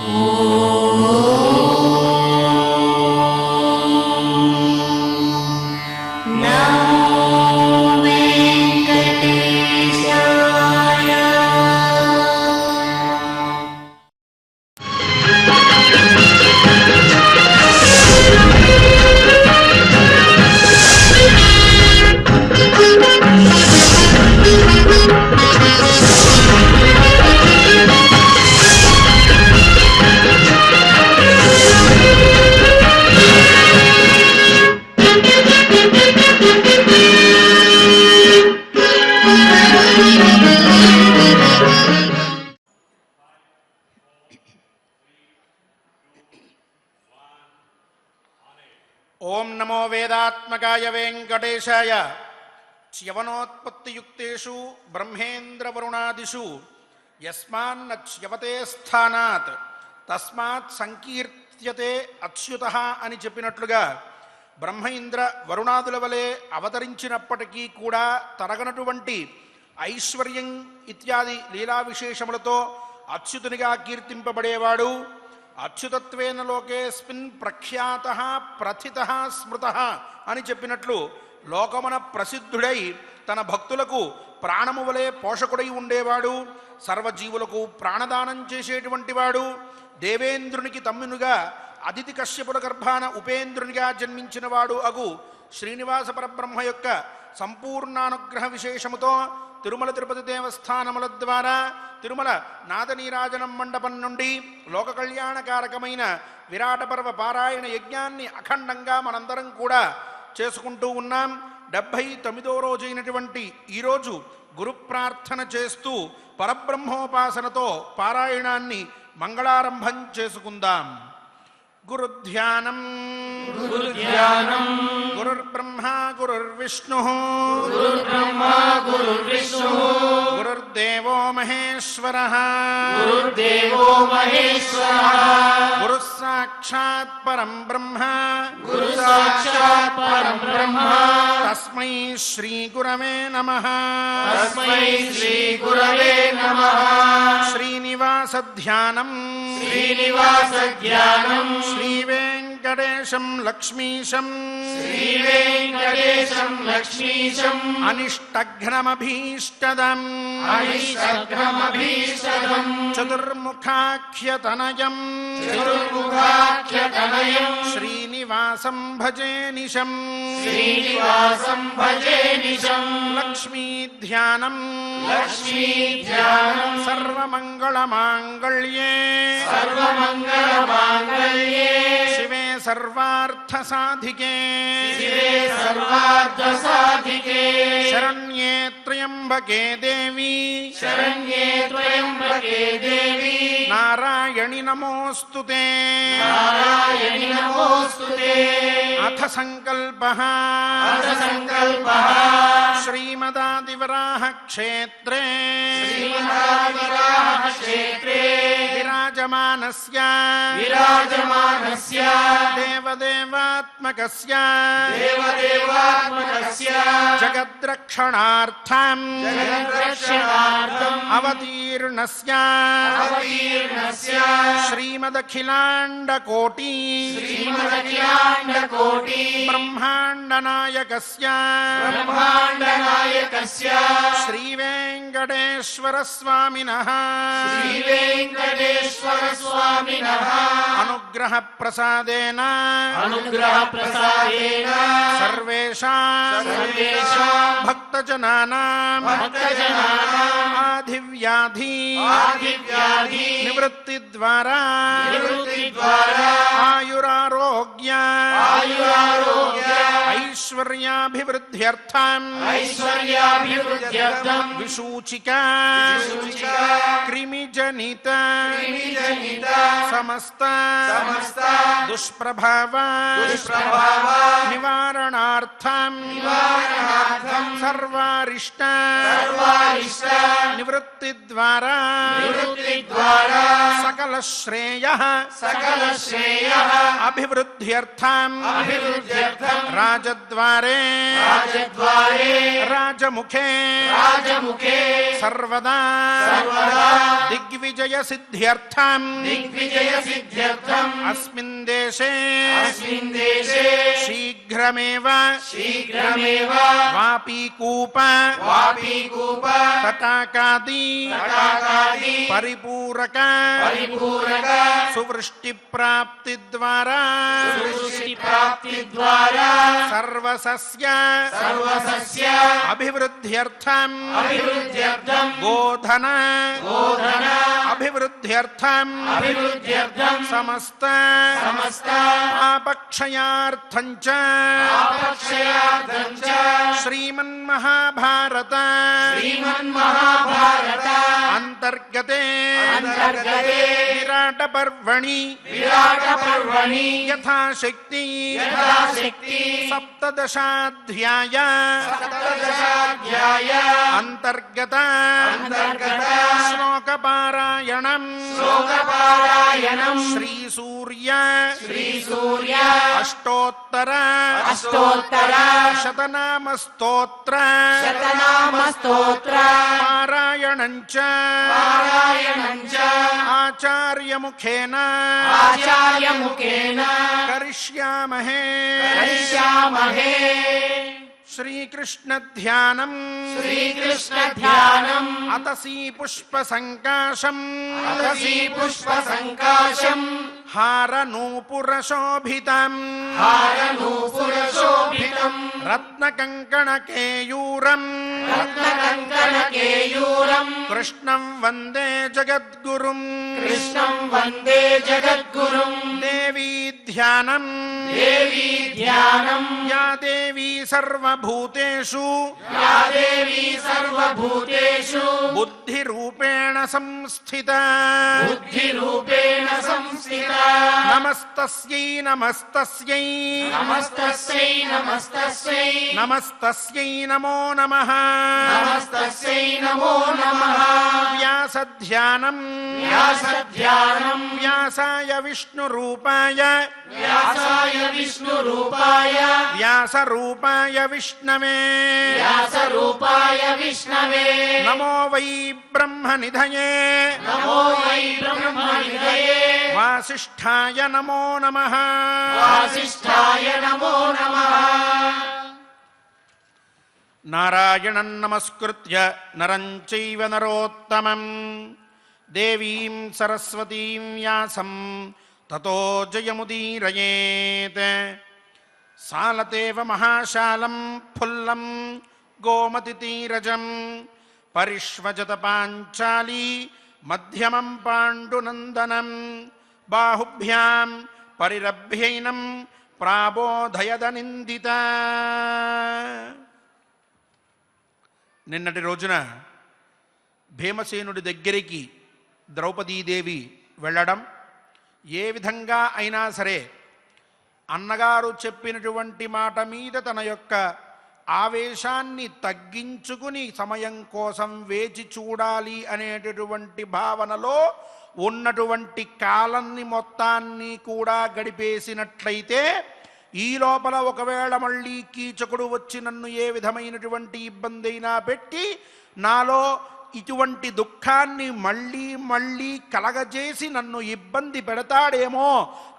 ओं नमो वेदात्मकाय वेंकटेशाय च्यवनोत्पत्तियुक्तेषु ब्रह्मेन्द्रवरुणादिषु यस्मान्नच्यवते स्थानात् तस्मात् संकीर्त्यते अच्युतः అని చెప్పినట్లుగా బ్రహ్మ ఇంద్ర వరుణాదుల వలె అవతరించినప్పటికీ కూడా తరగనటువంటి ఐశ్వర్యం ఇత్యాది లీలా విశేషములతో అచ్యుతునిగా కీర్తింపబడేవాడు. అచ్యుతత్వేన లోకేస్మిన్ ప్రఖ్యాతః ప్రథితః స్మృతః అని చెప్పినట్లు లోకమున ప్రసిద్ధుడై తన భక్తులకు ప్రాణము వలె పోషకుడై ఉండేవాడు. సర్వజీవులకు ప్రాణదానం చేసేటువంటి వాడు. దేవేంద్రునికి తమ్మునుగా అదితి కశ్యపుల గర్భాన ఉపేంద్రునిగా జన్మించిన వాడు అగు శ్రీనివాస పరబ్రహ్మ యొక్క సంపూర్ణానుగ్రహ విశేషముతో తిరుమల తిరుపతి దేవస్థానముల ద్వారా తిరుమల నాదనీరాజనం మండపం నుండి లోక కళ్యాణకారకమైన విరాట పర్వ పారాయణ యజ్ఞాన్ని అఖండంగా మనందరం కూడా చేసుకుంటూ ఉన్నాం. 79వ రోజైనటువంటి ఈరోజు గురు ప్రార్థన చేస్తూ పరబ్రహ్మోపాసనతో పారాయణాన్ని మంగళారంభం చేసుకుందాం. గురుధ్యానం గురుర్బ్రహ్మ గురుర్విష్ణు గురుర్దేవో మహేశ్వరః గురు సాక్షాత్ పరం బ్రహ్మ తస్మై శ్రీ గురవే నమః. శ్రీనివాస ధ్యానం శ్రీ వెంకటేశం లక్ష్మీశం అనిష్టఘ్నమభీష్టదం చతుర్ముఖాఖ్యతనయం శ్రీనివాసం భజే నిశం లక్ష్మీ ధ్యానం సర్వమంగళమాంగళ్యే శివే సర్వార్థసాధికే శరణ్యే త్ర్యంబకే దేవి నారాయణి నమోస్తుతే. అథ సంకల్పః శ్రీమదాదివరాహ క్షేత్రే విరాజమానస్య దేవదేవాత్మకస్య జగద్రక్షణార్థం అవతీర్ణస్య శ్రీమదఖిలాండకోటి బ్రహ్మాండనాయకస్య శ్రీవేంకటేశ్వర స్వామినః అనుగ్రహ ప్రసాదేన సర్వేషాం భక్తజనానాం ఆధివ్యాధి నివృత్తి ద్వారా ఆయురారోగ్య ఐశ్వర్యాభివృద్ధ్యర్థం విసూచిక క్రిమిజనిత సమస్త దుష్ప్రభావ నివారణార్థం సర్వారిష్ట నివృత్తి నివృత్తి ద్వారా సకల శ్రేయః అభివృద్ధ్యర్థం రాజద్వారే రాజముఖే సర్వదా దిగ్విజయ సిద్ధ్యర్థం అస్మిన్ దేశే శీఘ్రమేవ వాపీకూప తటాకాది పరిపూరక సువృష్టి ప్రాప్తి ద్వారా సర్వసస్య అభివృద్ధ్యర్థం గోధన అభివృద్ధ్యర్థం సమస్త పాపక్షయార్థం చ శ్రీమన్మహాభారత అంతర్గతే విరాట పర్వణి యథాశక్తి సప్తదశాధ్యాయ అంతర్గత శ్లోకపారాయణం శ్రీసూర్య అష్టోత్తర శతనామ స్తోత్ర పారాయణం చ ఆచార్యముఖేన కరిష్యామహే శ్రీకృష్ణ ధ్యానం అతసీ పుష్ప సంకాశం హారనూపుర శోభితం రత్నకంకణకేయూరం కృష్ణం వందే జగద్గురుం దేవీ ధ్యానం యా దేవీ సర్వభూతేషు బుద్ధిరూపేణ సంస్థిత నమస్తస్యై నమస్తస్యై నమస్తస్యై నమో నమః వ్యాసధ్యానం వ్యాసాయ విష్ణురూపాయ వ్యాసరూపాయ విష్ణవే నమో వై బ్రహ్మనిధయే వాసిష్ఠాయ నమో నమః నారాయణం నమస్కృత్య నరం చైవ నరోత్తమం దేవీం సరస్వతీం వ్యాసం తతో జయముదీరయేత్ సాలతేవ మహాశాలం ఫుల్లం గోమతితీరజం పరిష్వజత పాంచాలి మధ్యమం పాండునందనం బాహుభ్యాం పరిరభ్యైనం ప్రాబోధయద నిందిత. నిన్నటి రోజున భీమసేనుడి దగ్గరికి ద్రౌపదీదేవి వెళ్ళడం, ఏ విధంగా అయినా సరే అన్నగారు చెప్పినటువంటి మాట మీద తన యొక్క ఆవేశాన్ని తగ్గించుకుని సమయం కోసం వేచి చూడాలి అనేటటువంటి భావనలో ఉన్నటువంటి కాలాన్ని మొత్తాన్ని కూడా గడిపేసినట్లయితే, ఈ లోపల ఒకవేళ మళ్ళీ కీచకుడు వచ్చి నన్ను ఏ విధమైనటువంటి ఇబ్బంది అయినా పెట్టి నాలో ఇటువంటి దుఃఖాన్ని మళ్ళీ మళ్ళీ కలగజేసి నన్ను ఇబ్బంది పెడతాడేమో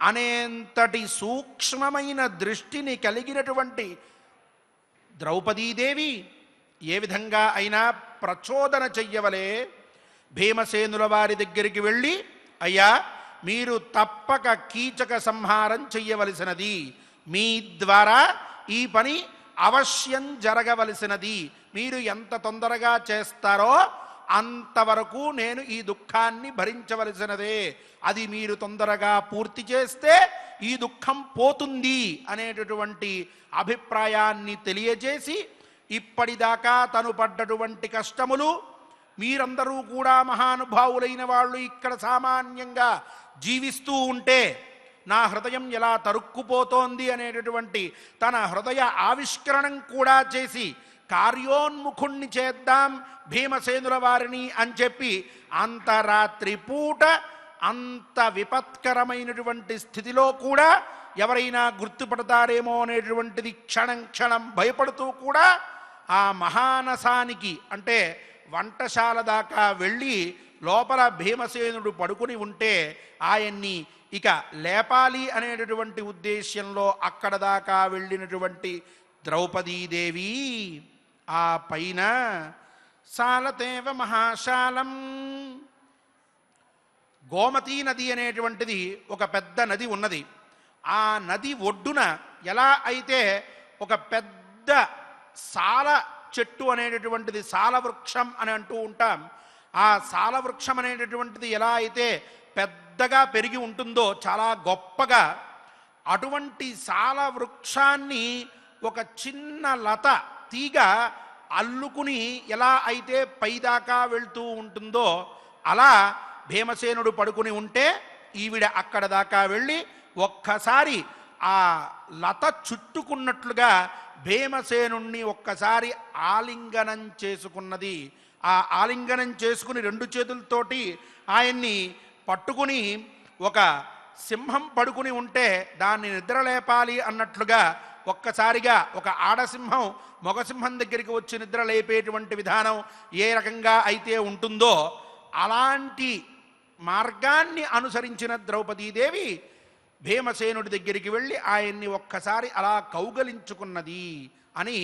అనేంతటి సూక్ష్మమైన దృష్టిని కలిగినటువంటి ద్రౌపదీదేవి ఏ విధంగా అయినా ప్రచోదన చెయ్యవలే భీమసేనుల వారి దగ్గరికి వెళ్ళి, అయ్యా మీరు తప్పక కీచక సంహారం చెయ్యవలసినది, మీ ద్వారా ఈ పని అవశ్యం జరగవలసినది, మీరు ఎంత తొందరగా చేస్తారో అంతవరకు నేను ఈ దుఃఖాన్ని భరించవలసినదే, అది మీరు తొందరగా పూర్తి చేస్తే ఈ దుఃఖం పోతుంది అనేటటువంటి అభిప్రాయాన్ని తెలియజేసి, ఇప్పటిదాకా తను పడ్డటువంటి కష్టములు, మీరందరూ కూడా మహానుభావులైన వాళ్ళు ఇక్కడ సామాన్యంగా జీవిస్తూ ఉంటే నా హృదయం ఎలా తరుక్కుపోతోంది అనేటటువంటి తన హృదయ ఆవిష్కరణం కూడా చేసి కార్యోన్ముఖుణ్ణి చేద్దాం భీమసేనుల వారిని అని చెప్పి అంతరాత్రి పూట అంత విపత్కరమైనటువంటి స్థితిలో కూడా ఎవరైనా గుర్తుపడతారేమో అనేటువంటిది క్షణం క్షణం భయపడుతూ కూడా ఆ మహానసానికి అంటే వంటశాల దాకా వెళ్ళి లోపల భీమసేనుడు పడుకుని ఉంటే ఆయన్ని ఇక లేపాలి అనేటటువంటి ఉద్దేశ్యంలో అక్కడ దాకా వెళ్ళినటువంటి ద్రౌపదీదేవి ఆ పైన సాలతేవ మహాశాలం, గోమతీ నది అనేటువంటిది ఒక పెద్ద నది ఉన్నది. ఆ నది ఒడ్డున ఎలా అయితే ఒక పెద్ద సాల చెట్టు అనేటటువంటిది సాల వృక్షం అని అంటూ ఉంటాం, ఆ సాల వృక్షం అనేటటువంటిది ఎలా అయితే పెద్దగా పెరిగి ఉంటుందో చాలా గొప్పగా, అటువంటి సాల వృక్షాన్ని ఒక చిన్న లత తీగ అల్లుకుని ఎలా అయితే పైదాకా వెళ్తూ ఉంటుందో అలా భీమసేనుడు పడుకుని ఉంటే ఈవిడ అక్కడ దాకా వెళ్ళి ఒక్కసారి ఆ లత చుట్టుకున్నట్లుగా భీమసేనుణ్ణి ఒక్కసారి ఆలింగనం చేసుకున్నది. ఆ ఆలింగనం చేసుకుని రెండు చేతులతోటి ఆయన్ని పట్టుకుని ఒక సింహం పడుకుని ఉంటే దాన్ని నిద్రలేపాలి అన్నట్లుగా ఒక్కసారిగా ఒక ఆడసింహం మగసింహం దగ్గరికి వచ్చి నిద్ర లేపేటువంటి విధానం ఏ రకంగా అయితే ఉంటుందో అలాంటి మార్గాన్ని అనుసరించిన ద్రౌపదీదేవి భీమసేనుడి దగ్గరికి వెళ్ళి ఆయన్ని ఒక్కసారి అలా కౌగలించుకున్నది అని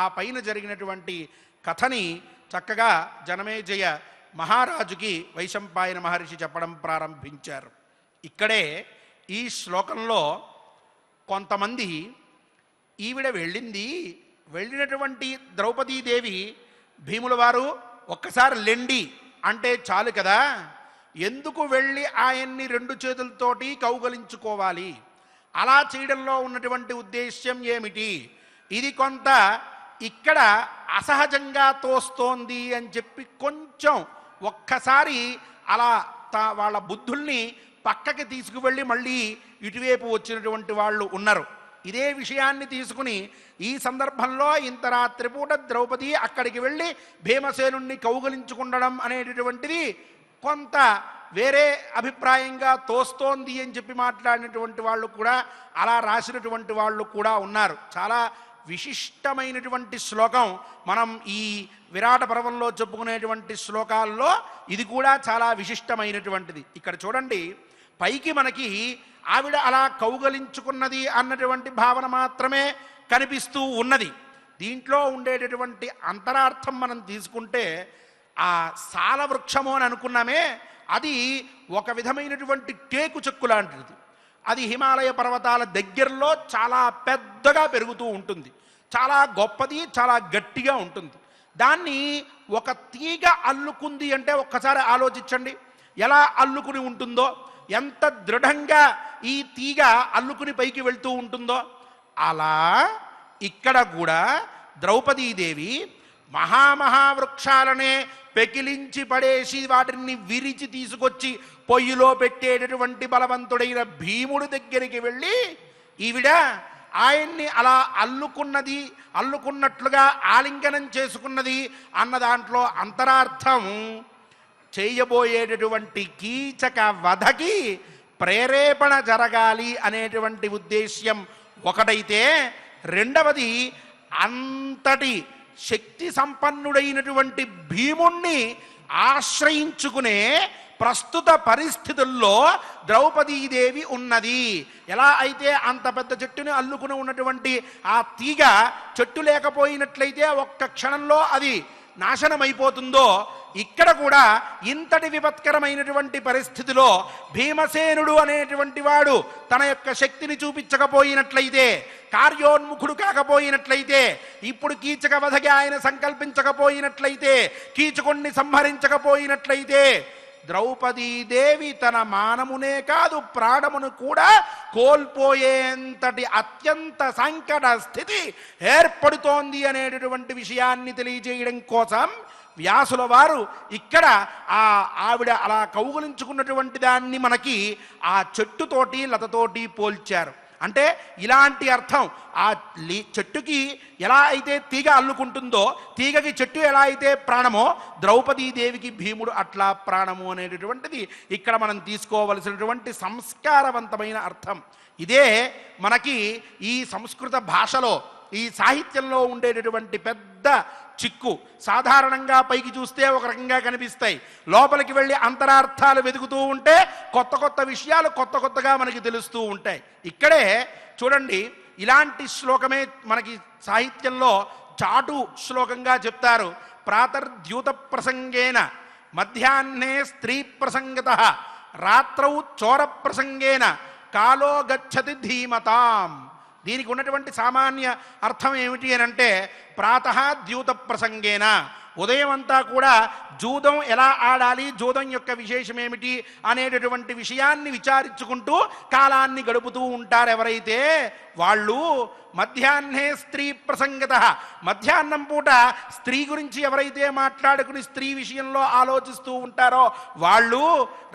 ఆ పైన జరిగినటువంటి కథని చక్కగా జనమేజయ మహారాజుకి వైశంపాయన మహర్షి చెప్పడం ప్రారంభించారు. ఇక్కడే ఈ శ్లోకంలో కొంతమంది ఈవిడ వెళ్ళినటువంటి ద్రౌపదీదేవి భీముల వారు ఒక్కసారి లెండి అంటే చాలు కదా, ఎందుకు వెళ్ళి ఆయన్ని రెండు చేతులతోటి కౌగలించుకోవాలి, అలా చేయడంలో ఉన్నటువంటి ఉద్దేశ్యం ఏమిటి, ఇది కొంత ఇక్కడ అసహజంగా తోస్తోంది అని చెప్పి కొంచెం ఒక్కసారి అలా వాళ్ళ బుద్ధుల్ని పక్కకి తీసుకువెళ్ళి మళ్ళీ ఇటువైపు వచ్చినటువంటి వాళ్ళు ఉన్నారు. ఇదే విషయాన్ని తీసుకుని ఈ సందర్భంలో ఇంత రాత్రిపూట ద్రౌపది అక్కడికి వెళ్ళి భీమసేనుణ్ణి కౌగలించుకుండడం అనేటటువంటిది కొంత వేరే అభిప్రాయంగా తోస్తోంది అని చెప్పి మాట్లాడినటువంటి వాళ్ళు కూడా, అలా రాసినటువంటి వాళ్ళు కూడా ఉన్నారు. చాలా విశిష్టమైనటువంటి శ్లోకం. మనం ఈ విరాట పర్వంలో చెప్పుకునేటువంటి శ్లోకాల్లో ఇది కూడా చాలా విశిష్టమైనటువంటిది. ఇక్కడ చూడండి, పైకి మనకి ఆవిడ అలా కౌగలించుకున్నది అన్నటువంటి భావన మాత్రమే కనిపిస్తూ ఉన్నది. దీంట్లో ఉండేటటువంటి అంతరార్థం మనం తీసుకుంటే ఆ సాల వృక్షము అని అనుకున్నామే, అది ఒక విధమైనటువంటి టేకు చెక్కు లాంటిది. అది హిమాలయ పర్వతాల దగ్గరలో చాలా పెద్దగా పెరుగుతూ ఉంటుంది, చాలా గొప్పది, చాలా గట్టిగా ఉంటుంది. దాన్ని ఒక తీగ అల్లుకుంది అంటే ఒక్కసారి ఆలోచించండి ఎలా అల్లుకుని ఉంటుందో, ఎంత దృఢంగా ఈ తీగ అల్లుకుని పైకి వెళ్తూ ఉంటుందో. అలా ఇక్కడ కూడా ద్రౌపదీదేవి మహామహావృక్షాలనే పెకిలించి పడేసి వాటిని విరిచి తీసుకొచ్చి పొయ్యిలో పెట్టేటటువంటి బలవంతుడైన భీముడి దగ్గరికి వెళ్ళి ఈవిడ ఆయన్ని అలా అల్లుకున్నట్లుగా ఆలింగనం చేసుకున్నది అన్న దాంట్లో అంతరార్థం చేయబోయేటటువంటి కీచక వధకి ప్రేరేపణ జరగాలి అనేటువంటి ఉద్దేశ్యం ఒకటైతే, రెండవది అంతటి శక్తి సంపన్నుడైనటువంటి భీముణ్ణి ఆశ్రయించుకునే ప్రస్తుత పరిస్థితుల్లో ద్రౌపదీదేవి ఉన్నది. ఎలా అయితే అంత పెద్ద చెట్టుని అల్లుకుని ఉన్నటువంటి ఆ తీగ చెట్టు లేకపోయినట్లయితే ఒక్క క్షణంలో అది నాశనమైపోతుందో, ఇక్కడ కూడా ఇంతటి విపత్కరమైనటువంటి పరిస్థితిలో భీమసేనుడు అనేటువంటి వాడు తన యొక్క శక్తిని చూపించకపోయినట్లయితే, కార్యోన్ముఖుడు కాకపోయినట్లయితే, ఇప్పుడు కీచక వధకి ఆయన సంకల్పించకపోయినట్లయితే, కీచకుణ్ణి సంహరించకపోయినట్లయితే ద్రౌపదీదేవి తన మానమునే కాదు ప్రాణమును కూడా కోల్పోయేంతటి అత్యంత సంకట స్థితి ఏర్పడుతోంది అనేటటువంటి విషయాన్ని తెలియజేయడం కోసం వ్యాసుల వారు ఇక్కడ ఆవిడ అలా కౌగులించుకున్నటువంటి దాన్ని మనకి ఆ చెట్టుతోటి లతతోటి పోల్చారు. అంటే ఇలాంటి అర్థం. ఆ చెట్టుకి ఎలా అయితే తీగ అల్లుకుంటుందో, తీగకి చెట్టు ఎలా అయితే ప్రాణమో, ద్రౌపదీదేవికి భీముడు అట్లా ప్రాణము అనేటటువంటిది ఇక్కడ మనం తీసుకోవలసినటువంటి సంస్కారవంతమైన అర్థం. ఇదే మనకి ఈ సంస్కృత భాషలో, ఈ సాహిత్యంలో ఉండేటటువంటి పెద్ద చిక్కు. సాధారణంగా పైకి చూస్తే ఒక రకంగా కనిపిస్తాయి, లోపలికి వెళ్ళి అంతరార్థాలు వెతుకుతూ ఉంటే కొత్త కొత్త విషయాలు కొత్త కొత్తగా మనకి తెలుస్తూ ఉంటాయి. ఇక్కడే చూడండి, ఇలాంటి శ్లోకమే మనకి సాహిత్యంలో చాటు శ్లోకంగా చెప్తారు. ప్రాతర్ద్యూత ప్రసంగేన మధ్యాహ్నే స్త్రీ ప్రసంగత రాత్రౌ చోర ప్రసంగేన కాలో గచ్చతి ధీమతాం. దీనికి ఉన్నటువంటి సామాన్య అర్థం ఏమిటి అని అంటే, ప్రాతః ద్యూత ప్రసంగేన, ఉదయం అంతా కూడా జూదం ఎలా ఆడాలి, జూదం యొక్క విశేషం ఏమిటి అనేటటువంటి విషయాన్ని విచారించుకుంటూ కాలాన్ని గడుపుతూ ఉంటారు ఎవరైతే వాళ్ళు. మధ్యాహ్నే స్త్రీ ప్రసంగత, మధ్యాహ్నం పూట స్త్రీ గురించి ఎవరైతే మాట్లాడుకుని స్త్రీ విషయంలో ఆలోచిస్తూ ఉంటారో వాళ్ళు.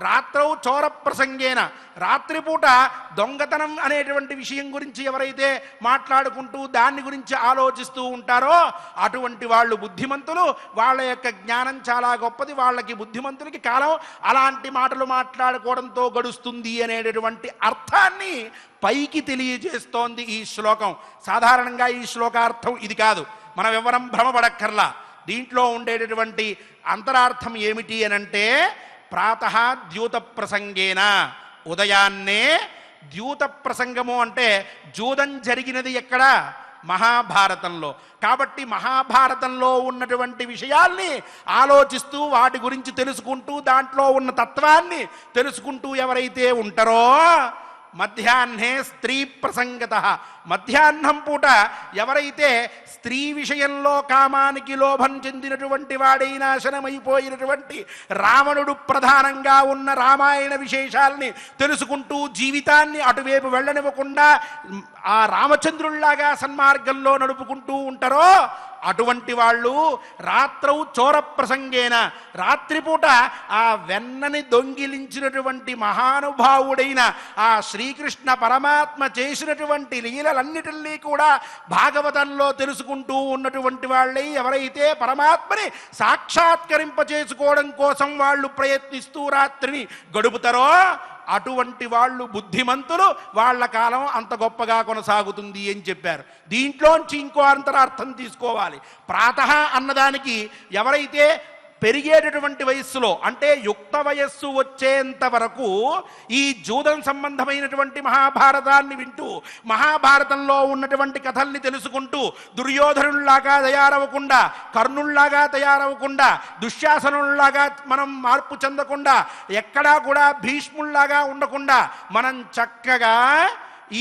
రాత్రౌ చోర ప్రసంగేన, రాత్రిపూట దొంగతనం అనేటువంటి విషయం గురించి ఎవరైతే మాట్లాడుకుంటూ దాన్ని గురించి ఆలోచిస్తూ ఉంటారో అటువంటి వాళ్ళు బుద్ధిమంతులు. వాళ్ళ యొక్క జ్ఞానం చాలా గొప్పది, వాళ్ళకి బుద్ధిమంతులకి కాలం అలాంటి మాటలు మాట్లాడుకోవడంతో గడుస్తుంది అనేటటువంటి అర్థాన్ని పైకి తెలియజేస్తోంది ఈ శ్లోకం. సాధారణంగా ఈ శ్లోకార్థం ఇది కాదు, మనం ఎవరం భ్రమపడక్కర్లా. దీంట్లో ఉండేటటువంటి అంతరార్థం ఏమిటి అనంటే, ప్రాతః ద్యూత ప్రసంగేన, ఉదయాన్నే ద్యూత ప్రసంగము అంటే జూదం జరిగినది ఎక్కడ? మహాభారతంలో. కాబట్టి మహాభారతంలో ఉన్నటువంటి విషయాల్ని ఆలోచిస్తూ వాటి గురించి తెలుసుకుంటూ దాంట్లో ఉన్న తత్వాన్ని తెలుసుకుంటూ ఎవరైతే ఉంటారో, మధ్యాహ్నే స్త్రీ ప్రసంగత, మధ్యాహ్నం పూట ఎవరైతే స్త్రీ విషయంలో కామానికి లోభం చెందినటువంటి వాడై నాశనమైపోయినటువంటి రావణుడు ప్రధానంగా ఉన్న రామాయణ విశేషాల్ని తెలుసుకుంటూ జీవితాన్ని అటువైపు వెళ్ళనివ్వకుండా ఆ రామచంద్రుల్లాగా సన్మార్గంలో నడుపుకుంటూ ఉంటారో అటువంటి వాళ్ళు రాత్రౌ చోర ప్రసంగేన, రాత్రిపూట ఆ వెన్నని దొంగిలించినటువంటి మహానుభావుడైన ఆ శ్రీకృష్ణ పరమాత్మ చేసినటువంటి లీలలన్నిటినీ కూడా భాగవతంలో తెలుసుకుంటూ ఉన్నటువంటి వాళ్ళై ఎవరైతే పరమాత్మని సాక్షాత్కరింపచేసుకోవడం కోసం వాళ్ళు ప్రయత్నిస్తూ రాత్రిని గడుపుతారో అటువంటి వాళ్ళు బుద్ధిమంతులు, వాళ్ళ కాలం అంత గొప్పగా కొనసాగుతుంది అని చెప్పారు. దీంట్లోంచి ఇంకో అంతరార్థం తీసుకోవాలి. ప్రాతః అన్నదానికి ఎవరైతే పెరిగేటటువంటి వయస్సులో, అంటే యుక్త వయస్సు వచ్చేంత వరకు ఈ జూదం సంబంధమైనటువంటి మహాభారతాన్ని వింటూ మహాభారతంలో ఉన్నటువంటి కథల్ని తెలుసుకుంటూ దుర్యోధనుల్లాగా తయారవ్వకుండా, కర్ణుల్లాగా తయారవ్వకుండా, దుశ్శాసనుల్లాగా మనం మార్పు చెందకుండా, ఎక్కడా కూడా భీష్ముల్లాగా ఉండకుండా మనం చక్కగా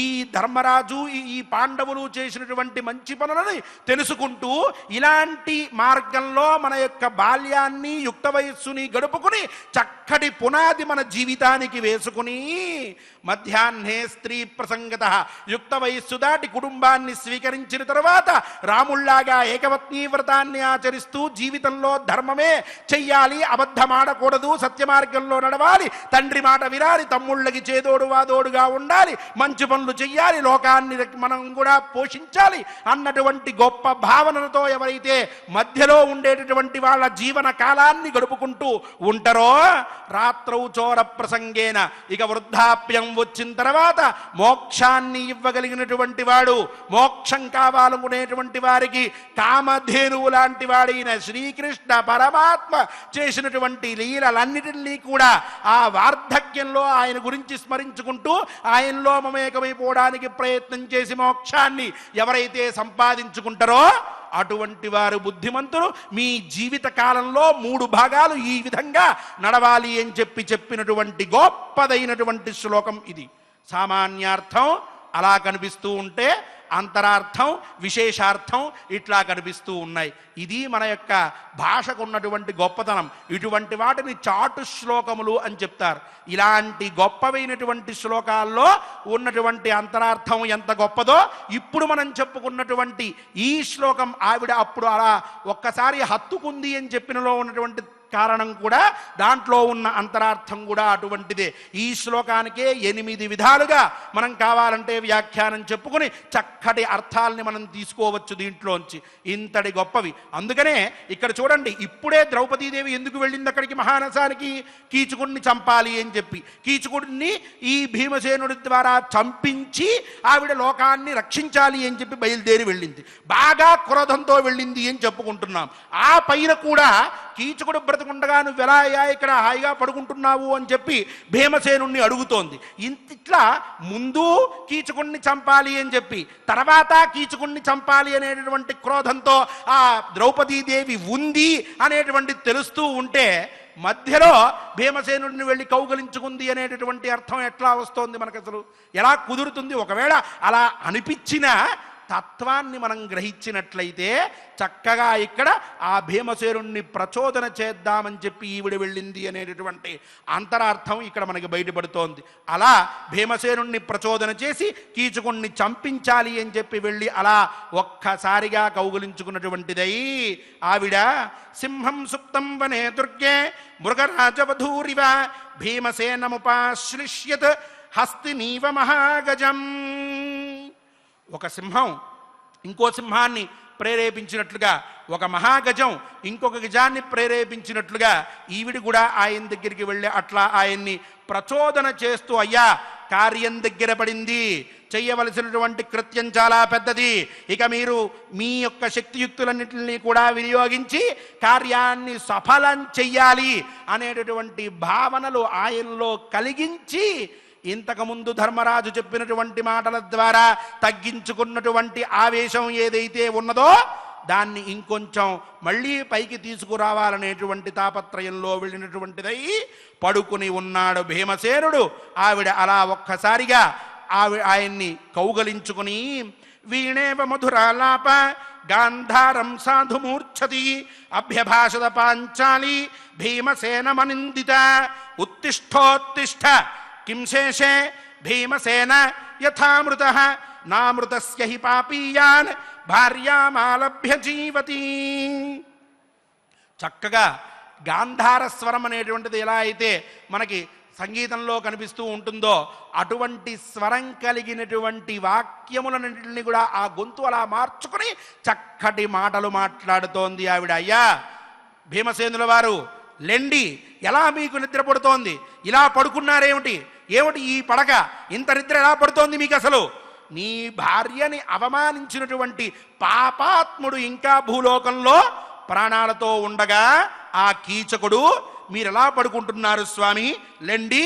ఈ ధర్మరాజు ఈ పాండవులు చేసినటువంటి మంచి పనులని తెలుసుకుంటూ ఇలాంటి మార్గంలో మన యొక్క బాల్యాన్ని యుక్త వయస్సుని గడుపుకుని చక్కటి పునాది మన జీవితానికి వేసుకుని మధ్యాహ్నే స్త్రీ ప్రసంగత, యుక్త వయస్సు దాటి కుటుంబాన్ని స్వీకరించిన తర్వాత రాముళ్లాగా ఏకపత్నీ వ్రతాన్ని ఆచరిస్తూ జీవితంలో ధర్మమే చెయ్యాలి, అబద్ధమాడకూడదు, సత్య మార్గంలో నడవాలి, తండ్రి మాట వినాలి, తమ్ముళ్ళకి చేదోడు వాదోడుగా ఉండాలి, మంచి పనులు చెయ్యాలి, లోకాన్ని మనం కూడా పోషించాలి అన్నటువంటి గొప్ప భావనలతో ఎవరైతే మధ్యలో ఉండేటటువంటి వాళ్ళ జీవన కాలాన్ని గడుపుకుంటూ ఉంటారో రాత్రౌ చోర ప్రసంగేన, ఇక వృద్ధాప్యం వచ్చిన తర్వాత మోక్షాన్ని ఇవ్వగలిగినటువంటి వాడు, మోక్షం కావాలనుకునేటువంటి వారికి కామధేనువు లాంటి వాడైన శ్రీకృష్ణ పరమాత్మ చేసినటువంటి లీలలన్నిటినీ కూడా ఆ వార్ధక్యంలో ఆయన గురించి స్మరించుకుంటూ ఆయనలో మమేకమైపోవడానికి ప్రయత్నం చేసి మోక్షాన్ని ఎవరైతే సంపాదించుకుంటారో అటువంటి వారు బుద్ధిమంతులు. మీ జీవిత కాలంలో 3 భాగాలు ఈ విధంగా నడవాలి అని చెప్పినటువంటి గొప్పదైనటువంటి శ్లోకం ఇది. సామాన్యార్థం అలా కనిపిస్తూ ఉంటే అంతరార్థం, విశేషార్థం ఇట్లా కనిపిస్తూ ఉన్నాయి. ఇది మన యొక్క భాషకు ఉన్నటువంటి గొప్పతనం. ఇటువంటి వాటిని చాటు శ్లోకములు అని చెప్తారు. ఇలాంటి గొప్పవైనటువంటి శ్లోకాల్లో ఉన్నటువంటి అంతరార్థం ఎంత గొప్పదో ఇప్పుడు మనం చెప్పుకున్నటువంటి ఈ శ్లోకం ఆవిడ అప్పుడు అలా ఒక్కసారి హత్తుకుంది అని చెప్పినలో ఉన్నటువంటి కారణం కూడా దాంట్లో ఉన్న అంతరార్థం కూడా అటువంటిదే. ఈ శ్లోకానికే 8 విధాలుగా మనం కావాలంటే వ్యాఖ్యానం చెప్పుకుని చక్కటి అర్థాలని మనం తీసుకోవచ్చు దీంట్లోంచి, ఇంతటి గొప్పవి. అందుకనే ఇక్కడ చూడండి, ఇప్పుడే ద్రౌపదీదేవి ఎందుకు వెళ్ళింది అక్కడికి మహానసానికి? కీచకుడిని చంపాలి అని చెప్పి. కీచకుడిని ఈ భీమసేనుడి ద్వారా చంపించి ఆవిడ లోకాన్ని రక్షించాలి అని చెప్పి బయలుదేరి వెళ్ళింది. బాగా క్రోధంతో వెళ్ళింది అని చెప్పుకుంటున్నాం. ఆ పైన కూడా కీచకుడు బ్రతుకుండగా నువ్వెలా అయ్యా ఇక్కడ హాయిగా పడుకుంటున్నావు అని చెప్పి భీమసేనుణ్ణి అడుగుతోంది. ఇట్లా ముందు కీచకుణ్ణి చంపాలి అని చెప్పి, తర్వాత కీచకుణ్ణి చంపాలి అనేటటువంటి క్రోధంతో ఆ ద్రౌపదీదేవి ఉంది అనేటువంటి తెలుస్తూ ఉంటే మధ్యలో భీమసేనుడిని వెళ్ళి కౌగలించుకుంది అనేటటువంటి అర్థం ఎట్లా వస్తోంది మనకు? అసలు ఎలా కుదురుతుంది? ఒకవేళ అలా అనిపించిన తత్వాన్ని మనం గ్రహించినట్లయితే చక్కగా ఇక్కడ ఆ భీమసేనుణ్ణి ప్రచోదన చేద్దామని చెప్పి ఈవిడ వెళ్ళింది అనేటటువంటి అంతరార్థం ఇక్కడ మనకి బయటపడుతోంది. అలా భీమసేనుణ్ణి ప్రచోదన చేసి కీచకుణ్ణి చంపించాలి అని చెప్పి వెళ్ళి అలా ఒక్కసారిగా కౌగులించుకున్నటువంటిదై ఆవిడ సింహం సుప్తం వనే దుర్గే మృగరాజవధూరివ భీమసేనముపాశ్లిష్యత్ హస్తినీవ మహాగజం. ఒక సింహం ఇంకో సింహాన్ని ప్రేరేపించినట్లుగా, ఒక మహాగజం ఇంకొక గజాన్ని ప్రేరేపించినట్లుగా ఈవిడి కూడా ఆయన దగ్గరికి వెళ్ళి అట్లా ఆయన్ని ప్రచోదన చేస్తూ, అయ్యా కార్యం దగ్గర పడింది, చెయ్యవలసినటువంటి కృత్యం చాలా పెద్దది, ఇక మీరు మీ యొక్క శక్తియుక్తులన్నింటినీ కూడా వినియోగించి కార్యాన్ని సఫలం చెయ్యాలి అనేటటువంటి భావనలు ఆయనలో కలిగించి ఇంతకుముందు ధర్మరాజు చెప్పినటువంటి మాటల ద్వారా తగ్గించుకున్నటువంటి ఆవేశం ఏదైతే ఉన్నదో దాన్ని ఇంకొంచెం మళ్ళీ పైకి తీసుకురావాలనేటువంటి తాపత్రయంలో వెళ్ళినటువంటిదై పడుకుని ఉన్నాడు భీమసేనుడు. ఆవిడ అలా ఒక్కసారిగా ఆయన్ని కౌగలించుకుని వీణేవ మధురాలాప గాంధారం సాధుమూర్ఛతి అభ్యభాషద పాంచాలి భీమసేనమనిందిత ఉత్తిష్ఠోత్తిష్ఠ కింశేషే భీమసేన యథామృతః నామృతస్య హి పాపీయాన్ భార్యామాలభ్య జీవతి. చక్కగా గాంధార స్వరం అనేటువంటిది ఎలా అయితే మనకి సంగీతంలో కనిపిస్తూ ఉంటుందో అటువంటి స్వరం కలిగినటువంటి వాక్యములన్నింటినీ కూడా ఆ గొంతు అలా మార్చుకుని చక్కటి మాటలు మాట్లాడుతోంది ఆవిడ. అయ్యా భీమసేనుల వారు లెండి, ఎలా మీకు నిద్ర పడుతోంది? ఇలా పడుకున్నారేమిటి? ఏమిటి ఈ పడక? ఇంత నిద్ర ఎలా పడుతోంది మీకు? అసలు నీ భార్యని అవమానించినటువంటి పాపాత్ముడు ఇంకా భూలోకంలో ప్రాణాలతో ఉండగా ఆ కీచకుడు మీరెలా పడుకుంటున్నారు స్వామి? లెండి,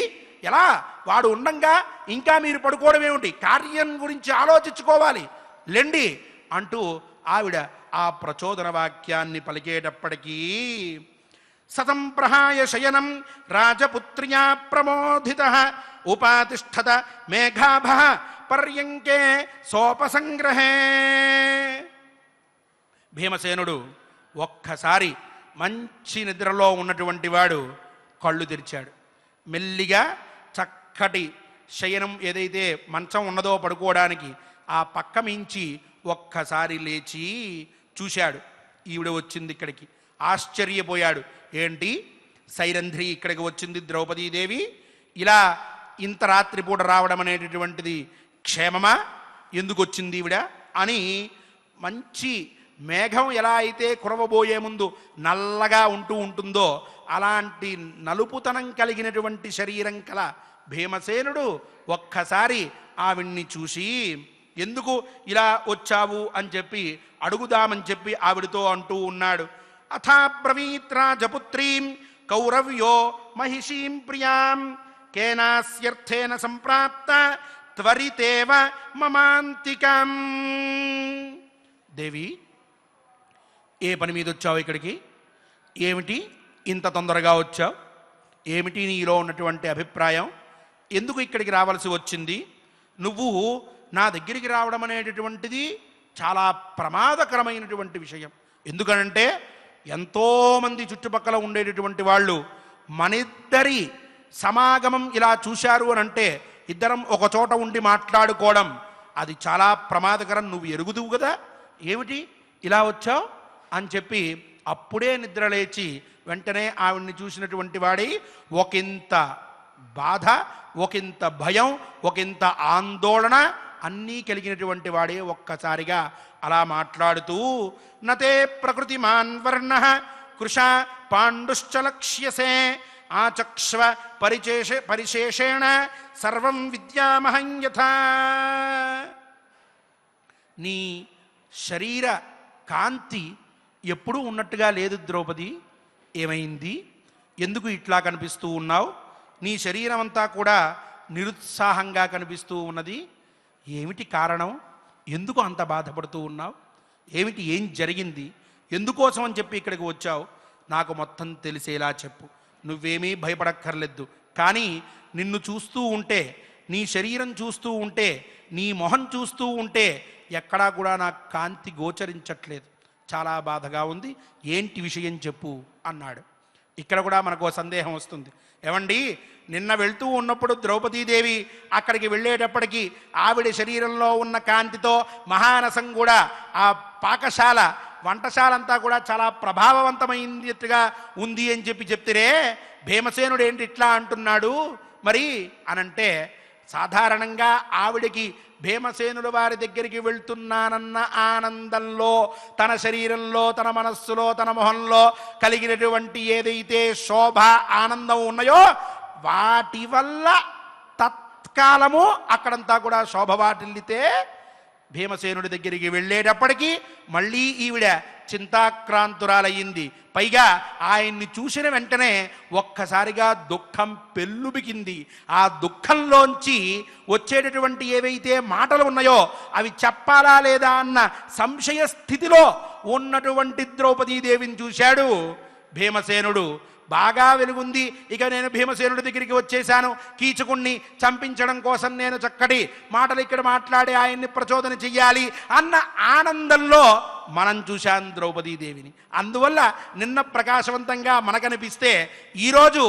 ఎలా? వాడు ఉండంగా ఇంకా మీరు పడుకోవడం ఏమిటి? కార్యం గురించి ఆలోచించుకోవాలి, లెండి అంటూ ఆవిడ ఆ ప్రచోదన వాక్యాన్ని పలికేటప్పటికీ సతం ప్రహాయ శయనం రాజపుత్ర్యా ప్రమోదితః ఉపాతిష్ఠత మేఘాభః పర్యంకే సోపసంగ్రహే. భీమసేనుడు ఒక్కసారి మంచి నిద్రలో ఉన్నటువంటి వాడు కళ్ళు తెరిచాడు. మెల్లిగా చక్కటి శయనం ఏదైతే మంచం ఉన్నదో పడుకోవడానికి ఆ పక్క మించి ఒక్కసారి లేచి చూశాడు. ఈవిడ వచ్చింది ఇక్కడికి. ఆశ్చర్యపోయాడు. ఏంటి సైరంధ్రి ఇక్కడికి వచ్చింది ద్రౌపదీదేవి? ఇలా ఇంత రాత్రిపూట రావడం అనేటటువంటిది క్షేమమా? ఎందుకు వచ్చింది ఈవిడ అని మంచి మేఘం ఎలా అయితే కురవబోయే ముందు నల్లగా ఉంటుందో అలాంటి నలుపుతనం కలిగినటువంటి శరీరం కల భీమసేనుడు ఒక్కసారి ఆవిడ్ని చూసి ఎందుకు ఇలా వచ్చావు అని చెప్పి అడుగుదామని చెప్పి ఆవిడతో అంటూ ఉన్నాడు. అథాబ్రవీత్ రాజపుత్రీం కౌరవ్యో మహిషీం ప్రియాం కేనాస్యర్థేన సంప్రాప్త త్వరితేవ మమాంతికం. దేవి, ఏ పని మీద వచ్చావు ఇక్కడికి? ఏమిటి ఇంత తొందరగా వచ్చావు? ఏమిటి నీలో ఉన్నటువంటి అభిప్రాయం? ఎందుకు ఇక్కడికి రావాల్సి వచ్చింది? నువ్వు నా దగ్గరికి రావడం అనేటటువంటిది చాలా ప్రమాదకరమైనటువంటి విషయం. ఎందుకనంటే ఎంతోమంది చుట్టుపక్కల ఉండేటటువంటి వాళ్ళు మనిద్దరి సమాగమం ఇలా చూశారు అని అంటే ఇద్దరం ఒక చోట ఉండి మాట్లాడుకోవడం అది చాలా ప్రమాదకరం. నువ్వు ఎరుగుదువు కదా, ఏమిటి ఇలా వచ్చావు అని చెప్పి అప్పుడే నిద్రలేచి వెంటనే ఆవిడ్ని చూసినటువంటి వాడి ఒకంత బాధ, ఒకంత భయం, ఒకంత ఆందోళన అన్నీ కలిగినటువంటి వాడే ఒక్కసారిగా అలా మాట్లాడుతూ నతే ప్రకృతిమాన్ వర్ణ కృష పాండుశ్చ లక్ష్యసే ఆచక్ష్వ పరిశేషేణ సర్వం విద్యామహం యథా. నీ శరీర కాంతి ఎప్పుడూ ఉన్నట్టుగా లేదు ద్రౌపది, ఏమైంది? ఎందుకు ఇట్లా కనిపిస్తూ ఉన్నావు? నీ శరీరం అంతా కూడా నిరుత్సాహంగా కనిపిస్తూ ఉన్నది. ఏమిటి కారణం? ఎందుకు అంత బాధపడుతూ ఉన్నావు? ఏమిటి, ఏం జరిగింది? ఎందుకోసం అని చెప్పి ఇక్కడికి వచ్చావు? నాకు మొత్తం తెలిసేలా చెప్పు. నువ్వేమీ భయపడక్కర్లేదు. కానీ నిన్ను చూస్తూ ఉంటే, నీ శరీరం చూస్తూ ఉంటే, నీ మొహం చూస్తూ ఉంటే ఎక్కడా కూడా నాకు కాంతి గోచరించట్లేదు. చాలా బాధగా ఉంది. ఏంటి విషయం చెప్పు అన్నాడు. ఇక్కడ కూడా మనకు సందేహం వస్తుంది. ఏమండి, నిన్న వెళ్తూ ఉన్నప్పుడు ద్రౌపదీదేవి అక్కడికి వెళ్ళేటప్పటికీ ఆవిడ శరీరంలో ఉన్న కాంతితో మహానసం కూడా, ఆ పాకశాల వంటశాల అంతా కూడా చాలా ప్రభావవంతమైనట్టుగా ఉంది అని చెప్తిరే, భీమసేనుడు ఏంటి ఇట్లా అంటున్నాడు మరి అనంటే, సాధారణంగా ఆవిడకి భీమసేనుడు వారి దగ్గరికి వెళ్తున్నానన్న ఆనందంలో తన శరీరంలో, తన మనస్సులో, తన మొహంలో కలిగినటువంటి ఏదైతే శోభ, ఆనందం ఉన్నాయో వాటి వల్ల తత్కాలము అక్కడంతా కూడా శోభ వాటిల్లితే, భీమసేనుడి దగ్గరికి వెళ్ళేటప్పటికీ మళ్ళీ ఈవిడ చింతాక్రాంతురాలయ్యింది. పైగా ఆయన్ని చూసిన వెంటనే ఒక్కసారిగా దుఃఖం పెల్లుబికింది. ఆ దుఃఖంలోంచి వచ్చేటటువంటి ఏవైతే మాటలు ఉన్నాయో అవి చెప్పాలా లేదా అన్న సంశయ స్థితిలో ఉన్నటువంటి ద్రౌపదీదేవిని చూశాడు భీమసేనుడు. బాగా వెలుగుంది, ఇక నేను భీమసేనుడి దగ్గరికి వచ్చేశాను, కీచకుణ్ణి చంపించడం కోసం నేను చక్కటి మాటలు ఇక్కడ మాట్లాడి ఆయన్ని ప్రచోదన చెయ్యాలి అన్న ఆనందంలో మనం చూశాం ద్రౌపదీదేవిని. అందువల్ల నిన్న ప్రకాశవంతంగా మనకనిపిస్తే ఈరోజు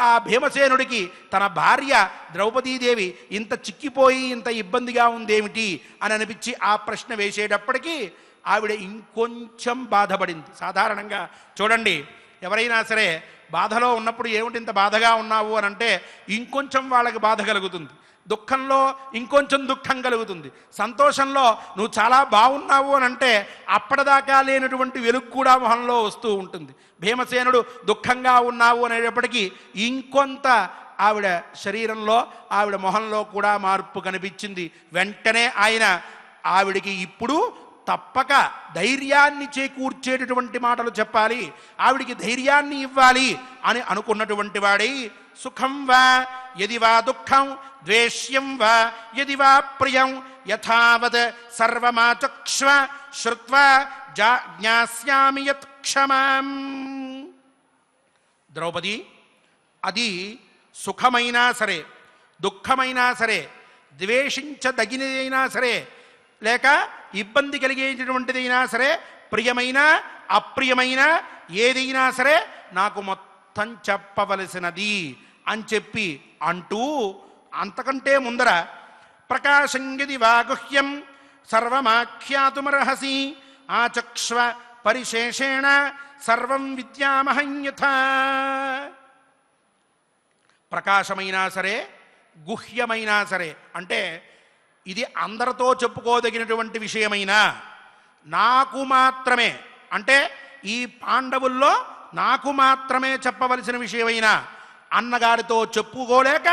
ఆ భీమసేనుడికి తన భార్య ద్రౌపదీదేవి ఇంత చిక్కిపోయి ఇంత ఇబ్బందిగా ఉందేమిటి అని అనిపించి ఆ ప్రశ్న వేసేటప్పటికీ ఆవిడ ఇంకొంచెం బాధపడింది. సాధారణంగా చూడండి, ఎవరైనా సరే బాధలో ఉన్నప్పుడు ఏమిటి ఇంత బాధగా ఉన్నావు అని అంటే ఇంకొంచెం వాళ్ళకి బాధ కలుగుతుంది, దుఃఖంలో ఇంకొంచెం దుఃఖం కలుగుతుంది, సంతోషంలో నువ్వు చాలా బాగున్నావు అని అంటే అప్పటిదాకా లేనటువంటి వెలుగు కూడా మొహంలో వస్తూ ఉంటుంది. భీమసేనుడు దుఃఖంగా ఉన్నావు అనేటప్పటికీ ఇంకొంత ఆవిడ శరీరంలో, ఆవిడ మొహంలో కూడా మార్పు కనిపించింది. వెంటనే ఆయన ఆవిడికి ఇప్పుడు తప్పక ధైర్యాన్ని చేకూర్చేటటువంటి మాటలు చెప్పాలి, ఆవిడికి ధైర్యాన్ని ఇవ్వాలి అని అనుకున్నటువంటి వాడై, సుఖం వా యది వా దుఃఖం, ద్వేష్యం వా యది వా ప్రియం, యథావత్ సర్వమాచక్ష్వ శ్రుత్వా జ్ఞాస్యామి యత్ క్షమాం. ద్రౌపది, అది సుఖమైనా సరే, దుఃఖమైనా సరే, ద్వేషించదగినదైనా సరే, లేక ఇబ్బంది కలిగేటటువంటిదైనా సరే, ప్రియమైన అప్రియమైన ఏదైనా సరే నాకు మొత్తం చెప్పవలసినది అని చెప్పి అంటూ, అంతకంటే ముందర ప్రకాశంగిది వాగుహ్యం సర్వమాఖ్యాతుమర్హసి ఆచక్ష్వ పరిశేషేణ సర్వం విద్యామహం యథా. ప్రకాశమైనా సరే, గుహ్యమైనా సరే, అంటే ఇది అందరితో చెప్పుకోదగినటువంటి విషయమైనా, నాకు మాత్రమే, అంటే ఈ పాండవుల్లో నాకు మాత్రమే చెప్పవలసిన విషయమైనా, అన్నగారితో చెప్పుకోలేక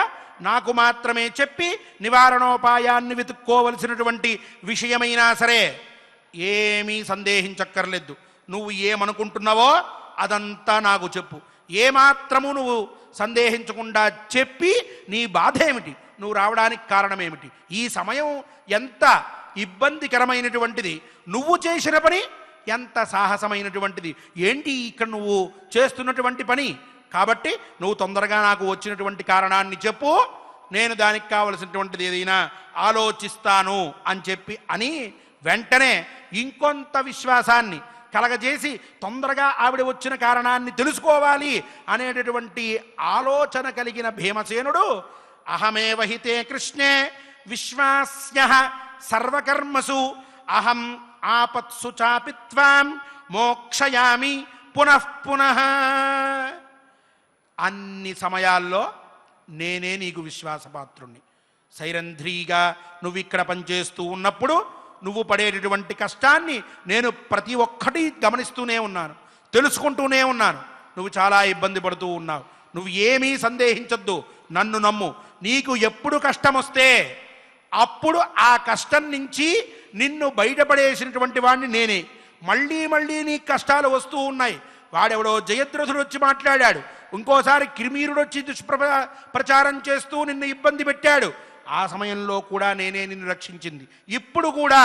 నాకు మాత్రమే చెప్పి నివారణోపాయాన్ని వెతుక్కోవలసినటువంటి విషయమైనా సరే ఏమీ సందేహించక్కర్లేదు. నువ్వు ఏమనుకుంటున్నావో అదంతా నాకు చెప్పు. ఏమాత్రము నువ్వు సందేహించకుండా చెప్పి నీ బాధ ఏమిటి, నువ్వు రావడానికి కారణమేమిటి, ఈ సమయం ఎంత ఇబ్బందికరమైనటువంటిది, నువ్వు చేసిన పని ఎంత సాహసమైనటువంటిది, ఏంటి ఇక్కడ నువ్వు చేస్తున్నటువంటి పని, కాబట్టి నువ్వు తొందరగా నాకు వచ్చినటువంటి కారణాన్ని చెప్పు, నేను దానికి కావలసినటువంటిది ఏదైనా ఆలోచిస్తాను అని చెప్పి అని వెంటనే ఇంకొంత విశ్వాసాన్ని కలగజేసి తొందరగా ఆవిడ వచ్చిన కారణాన్ని తెలుసుకోవాలి అనేటటువంటి ఆలోచన కలిగిన భీమసేనుడు, అహమేవ హితే కృష్ణే విశ్వాస్యః సర్వకర్మసు అహం ఆపత్సు చాపి త్వాం మోక్షయామి పునః పునః. అన్ని సమయాల్లో నేనే నీకు విశ్వాసపాత్రుణ్ణి. సైరంధ్రీగా నువ్వు ఇక్కడ పనిచేస్తూ ఉన్నప్పుడు నువ్వు పడేటటువంటి కష్టాన్ని నేను ప్రతి ఒక్కటి గమనిస్తూనే ఉన్నాను, తెలుసుకుంటూనే ఉన్నాను. నువ్వు చాలా ఇబ్బంది పడుతూ ఉన్నావు. నువ్వు ఏమీ సందేహించొద్దు, నన్ను నమ్ము. నీకు ఎప్పుడు కష్టం వస్తే అప్పుడు ఆ కష్టం నుంచి నిన్ను బయటపడేసినటువంటి వాడిని నేనే. మళ్ళీ మళ్ళీ నీ కష్టాలు వస్తూ ఉన్నాయి. వాడెవడో జయద్రథుడు వచ్చి మాట్లాడాడు, ఇంకోసారి కిరిమీరుడు వచ్చి ప్రచారం చేస్తూ నిన్ను ఇబ్బంది పెట్టాడు. ఆ సమయంలో కూడా నేనే నిన్ను రక్షించింది, ఇప్పుడు కూడా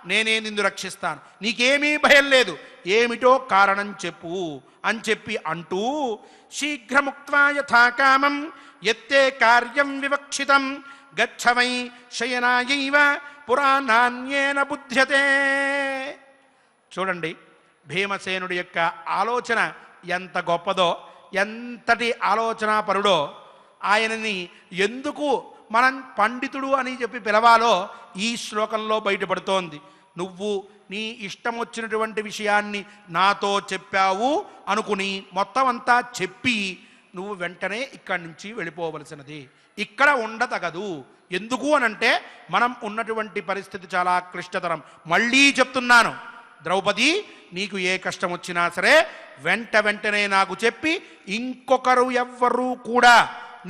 నేనే నిన్ను రక్షిస్తాను, నీకేమీ భయం లేదు, ఏమిటో కారణం చెప్పు అని చెప్పి అంటూ శీఘ్రముక్త్వా యథాకామం యత్తే కార్యం వివక్షితం గచ్చవై శయనాయైవ పురాణాన్యేన బుధ్యతే. చూడండి, భీమసేనుడి యొక్క ఆలోచన ఎంత గొప్పదో, ఎంతటి ఆలోచనాపరుడో. ఆయనని ఎందుకు మనం పండితుడు అని చెప్పి పిలవాలో ఈ శ్లోకంలో బయటపడుతోంది. నువ్వు నీ ఇష్టం వచ్చినటువంటి విషయాన్ని నాతో చెప్పావు అనుకుని మొత్తం అంతా చెప్పి నువ్వు వెంటనే ఇక్కడి నుంచి వెళ్ళిపోవలసినది, ఇక్కడ ఉండతగదు. ఎందుకు అనంటే మనం ఉన్నటువంటి పరిస్థితి చాలా క్లిష్టతరం. మళ్ళీ చెప్తున్నాను, ద్రౌపది, నీకు ఏ కష్టం వచ్చినా సరే వెంటనే నాకు చెప్పి ఇంకొకరు ఎవ్వరూ కూడా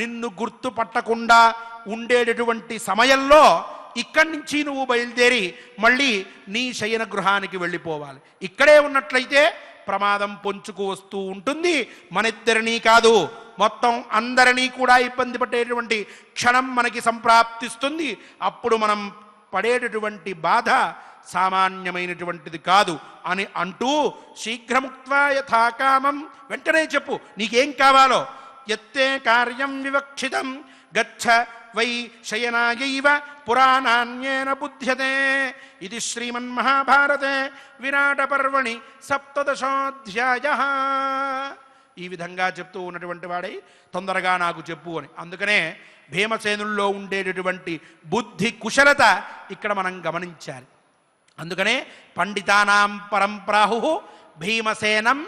నిన్ను గుర్తుపట్టకుండా ఉండేటటువంటి సమయంలో ఇక్కడి నుంచి నువ్వు బయలుదేరి మళ్ళీ నీ శయన గృహానికి వెళ్ళిపోవాలి. ఇక్కడే ఉన్నట్లయితే ప్రమాదం పొంచుకు వస్తూ ఉంటుంది. మనిద్దరినీ కాదు, మొత్తం అందరినీ కూడా ఇబ్బంది పట్టేటువంటి క్షణం మనకి సంప్రాప్తిస్తుంది. అప్పుడు మనం పడేటటువంటి బాధ సామాన్యమైనటువంటిది కాదు అని అంటూ శీఘ్రముక్త్వా యథాకామం, వెంటనే చెప్పు నీకేం కావాలో. యత్తే కార్యం వివక్షితం గచ్చ వై శయనాయైవ పురాణాన్యేన బుధ్యతే. ఇది శ్రీమన్మహాభారతే విరాట పర్వణి సప్తదశోధ్యాయః. ఈ విధంగా చెప్తూ ఉన్నటువంటి వాడై తొందరగా నాకు చెప్పు అని. అందుకనే భీమసేనుల్లో ఉండేటటువంటి బుద్ధి కుశలత ఇక్కడ మనం గమనించాలి. అందుకనే పండితానాం పరంప్రాహు భీమసేనం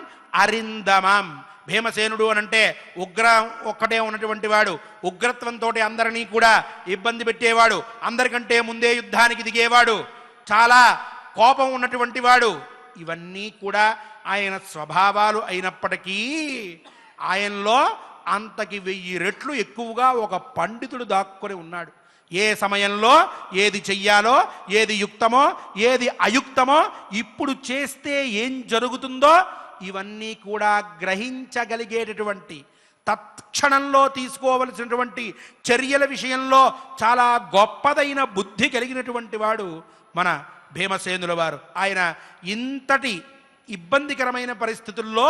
అరిందమం. భీమసేనుడు అనంటే ఉగ్రం ఒక్కటే ఉన్నటువంటి వాడు, ఉగ్రత్వంతో అందరినీ కూడా ఇబ్బంది పెట్టేవాడు, అందరికంటే ముందే యుద్ధానికి దిగేవాడు, చాలా కోపం ఉన్నటువంటి వాడు. ఇవన్నీ కూడా ఆయన స్వభావాలు అయినప్పటికీ ఆయనలో అంతకి 1000 రెట్లు ఎక్కువగా ఒక పండితుడు దాక్కుని ఉన్నాడు. ఏ సమయంలో ఏది చెయ్యాలో, ఏది యుక్తమో ఏది అయుక్తమో, ఇప్పుడు చేస్తే ఏం జరుగుతుందో ఇవన్నీ కూడా గ్రహించగలిగేటటువంటి, తత్క్షణంలో తీసుకోవలసినటువంటి చర్యల విషయంలో చాలా గొప్పదైన బుద్ధి కలిగినటువంటి వాడు మన భీమసేనుల వారు. ఆయన ఇంతటి ఇబ్బందికరమైన పరిస్థితుల్లో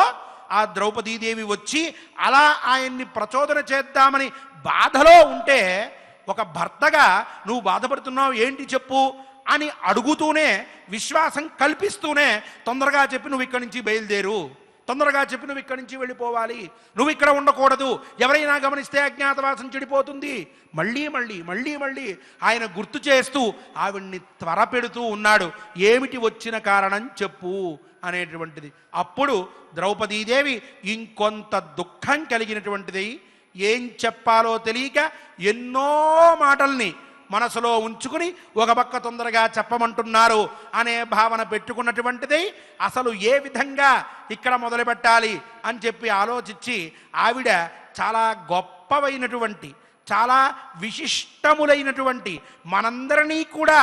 ఆ ద్రౌపదీదేవి వచ్చి అలా ఆయన్ని ప్రచోదన చేద్దామని బాధలో ఉంటే, ఒక భర్తగా నువ్వు బాధపడుతున్నావు ఏంటి చెప్పు అని అడుగుతూనే, విశ్వాసం కల్పిస్తూనే తొందరగా చెప్పి నువ్వు ఇక్కడి నుంచి బయలుదేరు, తొందరగా చెప్పి నువ్వు ఇక్కడి నుంచి వెళ్ళిపోవాలి, నువ్వు ఇక్కడ ఉండకూడదు, ఎవరైనా గమనిస్తే అజ్ఞాతవాసం చెడిపోతుంది. మళ్ళీ మళ్ళీ మళ్ళీ మళ్ళీ ఆయన గుర్తు చేస్తూ ఆవిడ్ని త్వరపెడుతూ ఉన్నాడు. ఏమిటి వచ్చిన కారణం చెప్పు అనేటువంటిది. అప్పుడు ద్రౌపదీదేవి ఇంకొంత దుఃఖం కలిగినటువంటిది, ఏం చెప్పాలో తెలియక ఎన్నో మాటల్ని మనసులో ఉంచుకుని ఒక పక్క తొందరగా చెప్పమంటున్నారు అనే భావన పెట్టుకున్నటువంటిది, అసలు ఏ విధంగా ఇక్కడ మొదలు పెట్టాలి అని చెప్పి ఆలోచించి ఆవిడ చాలా గొప్పవైనటువంటి, చాలా విశిష్టములైనటువంటి, మనందరినీ కూడా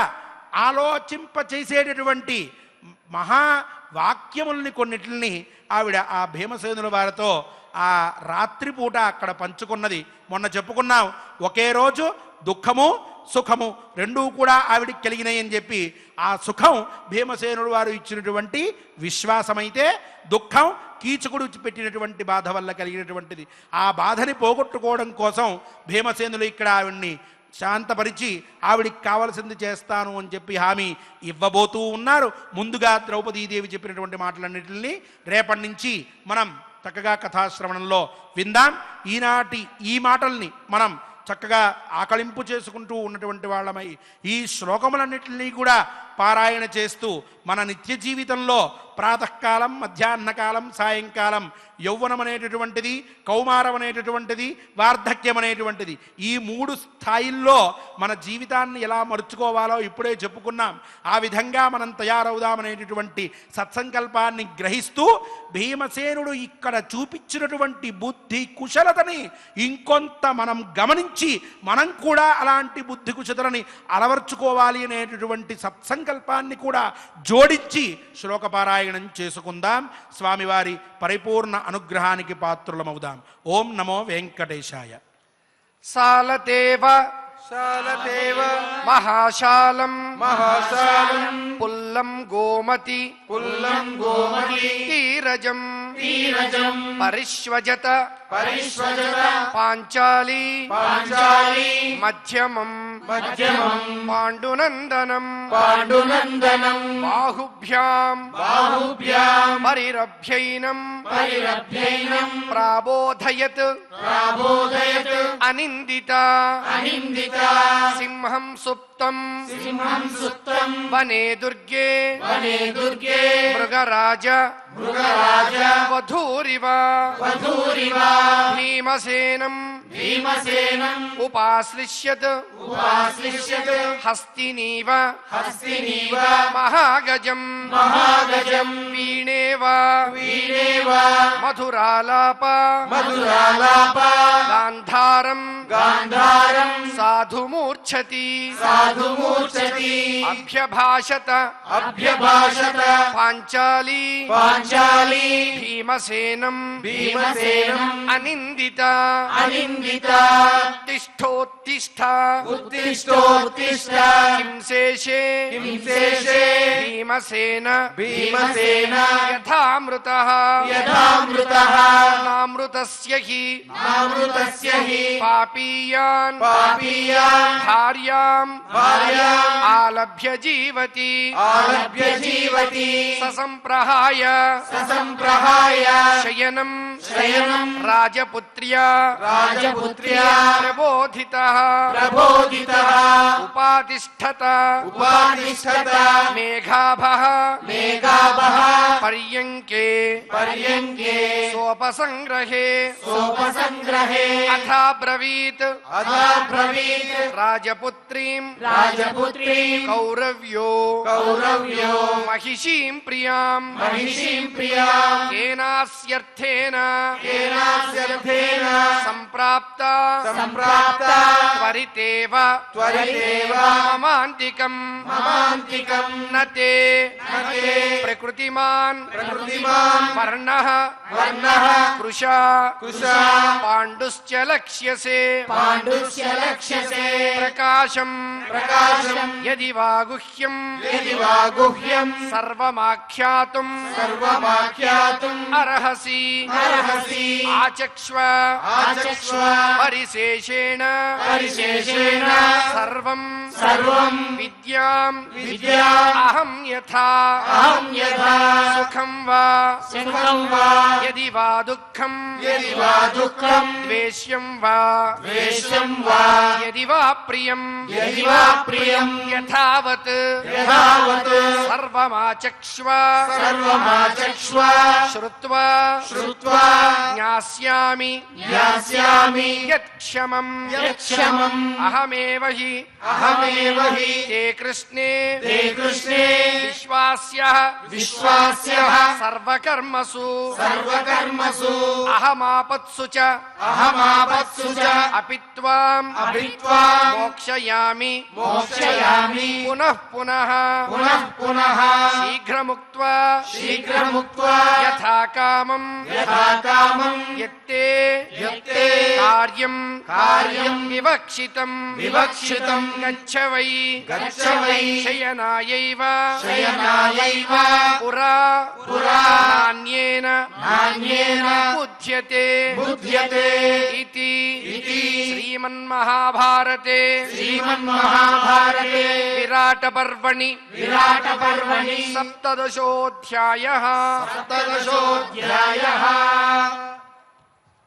ఆలోచింప చేసేటటువంటి మహావాక్యముల్ని కొన్నిటిని ఆవిడ ఆ భీమసేనుల వారితో ఆ రాత్రిపూట అక్కడ పంచుకున్నది. మొన్న చెప్పుకున్నాం, ఒకే రోజు దుఃఖము సుఖము రెండూ కూడా ఆవిడికి కలిగినాయి అని చెప్పి, ఆ సుఖం భీమసేనుడు వారు ఇచ్చినటువంటి విశ్వాసమైతే, దుఃఖం కీచకుడు పెట్టినటువంటి బాధ వల్ల కలిగినటువంటిది. ఆ బాధని పోగొట్టుకోవడం కోసం భీమసేనులు ఇక్కడ ఆవిడ్ని శాంతపరిచి ఆవిడికి కావలసింది చేస్తాను అని చెప్పి హామీ ఇవ్వబోతూ ఉన్నారు. ముందుగా ద్రౌపదీదేవి చెప్పినటువంటి మాటలన్నింటినీ రేపటి నుంచి మనం చక్కగా కథాశ్రవణంలో విందాం. ఈనాటి ఈ మాటల్ని మనం చక్కగా ఆకలింపు చేసుకుంటూ ఉన్నటువంటి వాళ్ళమై ఈ శ్లోకములన్నింటినీ కూడా పారాయణ చేస్తూ మన నిత్య జీవితంలో ప్రాతకాలం, మధ్యాహ్నకాలం, సాయంకాలం యౌవనం అనేటటువంటిది, కౌమారం అనేటటువంటిది, వార్ధక్యం అనేటువంటిది, ఈ 3 స్థాయిల్లో మన జీవితాన్ని ఎలా మరుచుకోవాలో ఇప్పుడే చెప్పుకున్నాం. ఆ విధంగా మనం తయారవుదామనేటటువంటి సత్సంకల్పాన్ని గ్రహిస్తూ భీమసేనుడు ఇక్కడ చూపించినటువంటి బుద్ధి కుశలతని ఇంకొంత మనం గమనించి మనం కూడా అలాంటి బుద్ధి కుశలతని అలవర్చుకోవాలి అనేటటువంటి సత్సంకల్పాన్ని కూడా జోడించి శ్లోకపారాయణం చేసుకుందాం. స్వామివారి పరిపూర్ణ అనుగ్రహానికి పాత్రులమవుదాం. ఓం నమో వెంకటేశాయ. సాలదేవ శాలదేవ మహాశాలం మహాశాలం పుల్లం గోమతి పుల్లం గోమతి తీరజం తీరజం పరిష్వజత పరిష్వజత పాంచాలి పాంచాలి మధ్యమం మధ్యమం పాండునందనం పాండునందనం బాహుభ్యాం బాహుభ్యాం పరిరభ్యైనం పరిరభ్యైనం ప్రాబోధయత్ ప్రాబోధయత్ అనిందిత అనిందిత సింహం సుప్తం సింహం సుప్తం వనే దుర్గే వనే దుర్గే మృగరాజ మృగరాజ వధూరివ వధూరివ భీమసేనం భీమసేనం ఉపాశ్లిష్యత్ ఉపాశ్లిష్యత్ హస్తినీవ హస్తినీవ మహాగజం మహాగజం వీణేవ వీణేవ మధురాలాప మధురాలాప గాంధారం గాంధారం సాధుమూర్ఛతి సాధుమూర్ఛతి అభ్యభాషత అభ్యభాషత పాంచాలి పాంచాలి భీమసేనం భీమసేనం అనిందిత అనిందిత తిష్టోత్తిష్ట ఉత్తిష్టోత్తిష్ట కింశేషే కింశేషే భీమసేన భీమసేన యథామృతః యథామృతః నామృతస్య హి నామృతస్య హి పాపీయాన్ పాపీయాన్ భార్యాం భార్యాం ఆలభ్య జీవతి ఆలభ్య జీవతి ససంప్రహాయ ససంప్రహాయ శయనం శయనం రాజపుత్ర్యా రాజపుత్ర్యా ప్రబోధితః ప్రబోధితః ఉపాతిష్ఠత ఉపాతిష్ఠత మేఘాభః మేఘాభః పర్యంకే పర్యంకే సోపసంగ్రహే సోపసంగ్రహే అథాబ్రవీత్ అథాబ్రవీత్ రాజపుత్రీం రాజపుత్రీం కౌరవ్యో కౌరవ్యో మహిషీం ప్రియాం మహిషీం ప్రియాం కేనాస్యర్థేన కేనాస్యర్థేన సంప్రాప్త సంప్రాప్త త్వరితేవ త్వరితేవ మమాంతికం మమాంతికం నతే నతే ప్రకృతిమాన్ ప్రకృతిమాన్ వర్ణః వర్ణః కృశా కృశా పాండుశ్చ లక్ష్యసే పాండుస్య లక్ష్యసే ప్రకాశం ప్రకాశం యది వా గుహ్యం యది వా గుహ్యం సర్వమాఖ్యాతుం సర్వమాఖ్యాతుం అర్హసి అర్హసి ఆచక్ష్వ ఆచక్ష్వ పరిశేషేణ పరిశేషేణ సర్వం సర్వం విద్యాం విద్యాం అహం యథా అహం యథా సుఖం వా సుఖం వా యది వా దుఃఖం యది వా దుఃఖం ద్వేష్యం వా ద్వేష్యం వా యది వా ప్రియం యది వా ప్రియం యథావత్ యథావత్ సర్వమాచక్ష్వ సర్వమాచక్ష్వ శ్రుత్వా శ్రుత్వా జ్ఞాస్యామి జ్ఞాస్యామి యత్క్షమం యత్క్షమం అహమేవ హి అహమేవ హి తే కృష్ణే తే కృష్ణే విశ్వాస్యః విశ్వాస్యః సర్వకర్మసు సర్వకర్మసు అహమాపత్సు చ అహమాపత్సు చ అపిత్వాం అభిత్వాం మోక్షయామి మోక్షయామి పునః పునః పునః పునః శీఘ్రముక్త్వా శీఘ్రముక్త్వా యథా కామం యథా కామం యత్తే యత్తే కార్యం కార్యం వివక్షితం వివక్షితం గచ్చ వై గచ్చ వై శయనాయైవ శయనాయైవ పురా పురా నాణ్యేన నాణ్యేన బుధ్యతే బుధ్యతే ఇతి ఇతి శ్రీమన్మహాభారతే శ్రీమన్మహాభారతే విరాటపర్వణి విరాటపర్వణి సప్తదశోऽధ్యాయః సప్తదశోऽధ్యాయః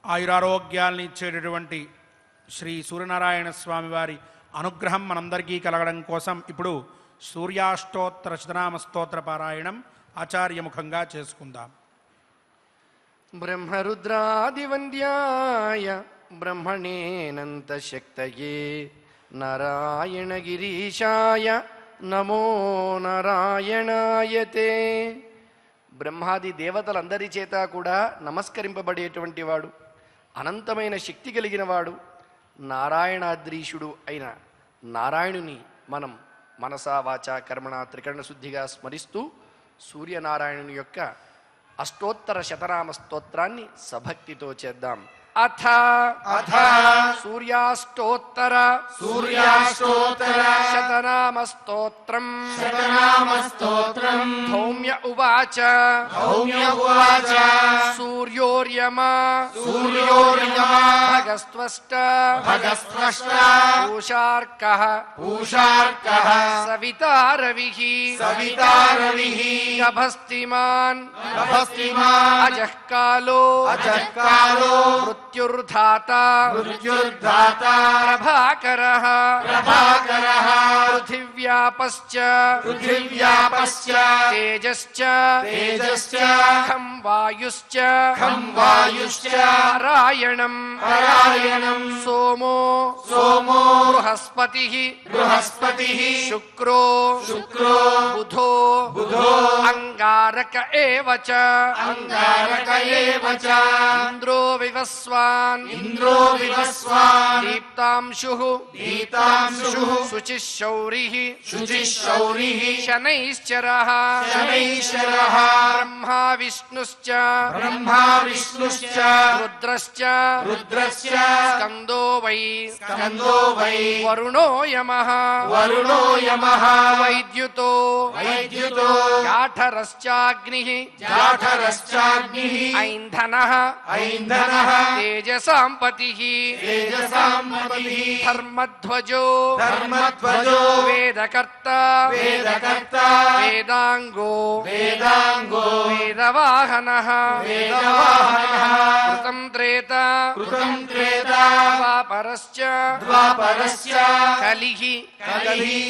ఆయురారోగ్యాల్ని ఇచ్చేటటువంటి శ్రీ సూర్యనారాయణ స్వామి వారి అనుగ్రహం మనందరికీ కలగడం కోసం ఇప్పుడు సూర్యాష్టోత్తర శతనామ స్తోత్ర పారాయణం ఆచార్యముఖంగా చేసుకుందాం. బ్రహ్మరుద్రాదివంద్యాయ బ్రహ్మణేనంతశక్తయే నారాయణగిరీశాయ నమో నారాయణాయతే. బ్రహ్మాది దేవతలందరి చేత కూడా నమస్కరింపబడేటువంటి వాడు, అనంతమైన శక్తి కలిగిన వాడు, నారాయణాద్రీషుడు అయిన నారాయణుని మనం మనసా వాచా కర్మణ త్రికరణ శుద్ధిగా స్మరిస్తూ సూర్యనారాయణుని యొక్క అష్టోత్తర శతనామ స్తోత్రాన్ని సభక్తితో చేద్దాం. అథ సూర్యాష్టోత్తర శతనామ స్తోత్రం ధౌమ్య ఉవాచ సూర్యోర్యమా భగస్త్వష్ట పూషార్కః సవితా రవిః గభస్తిమాన్ అజః కాలో మృత్యుర్ధాతా ప్రభాకరః పృథివ్యాపశ్చ తేజశ్చ ఖం వాయుశ్చ పరాయణం సోమో బృహస్పతిః శుక్రో బుధో అంగారక ఏవ చ ఇంద్రో వివస్వాన్ దీప్తాంశుః శుచిశౌరిః శనైశ్చరః బ్రహ్మా విష్ణుశ్చ రుద్రశ్చ స్కందో వై వరుణో యమః వైద్యుతో జాఠరశ్చాగ్నిః ఐంధనః తేజసాంపతిః ధర్మధ్వజో వేదకర్త వేదాంగో వేదవాహనః కృతం త్రేతా ద్వాపరశ్చ కలిః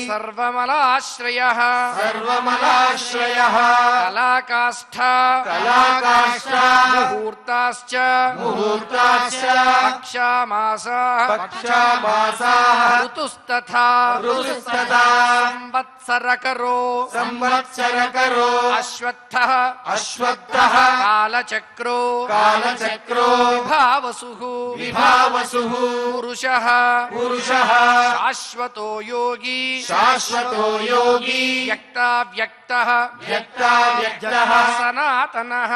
సర్వమలాశ్రయః కళాకాష్ఠా ముహూర్తాశ్చ పక్షామాసాః ఋతుస్తథా సంవత్సరకరో అశ్వత్థః కాలచక్రో విభావసుః పురుషః శాశ్వతో యోగి వ్యక్తావ్యక్తః సనాతనః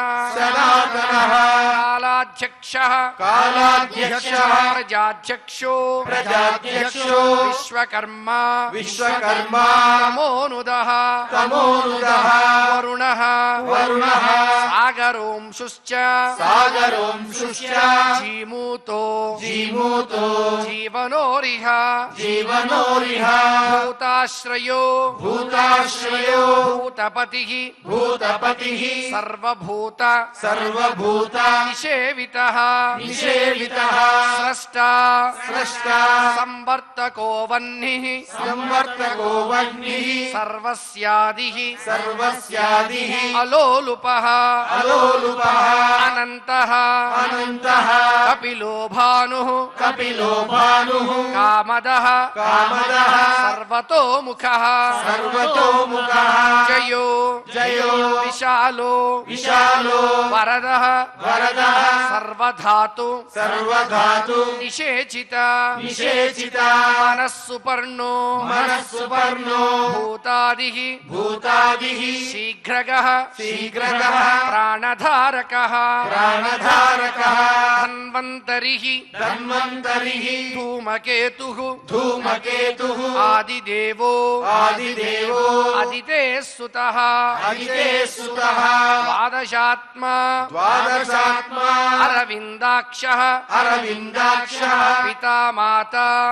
కాలాధ్యక్షః ప్రజాధ్యక్షో విశ్వకర్మా తమోనుదః వరుణః సాగరోంశుశ్చ జీమూతో జీవనోరిహ భూతాశ్రయో భూతపతిః సర్వభూత నిషేవితః స్రష్టా సంవర్తకో వహ్నిః సర్వస్యాదిః అలోలుపః అనంతః కపిలో భానుః కామదః సర్వతోముఖః జయో విశాలో వరదః సర్వధాతు నిషేచిత మనస్సుపర్ణో భూతాదిః శీఘ్రగః ప్రాణధారకః ధన్వంతరిః ధూమకేతుః ఆదిదేవో అదితే సుతః ద్వాదశాత్మా అరవిందాక్షః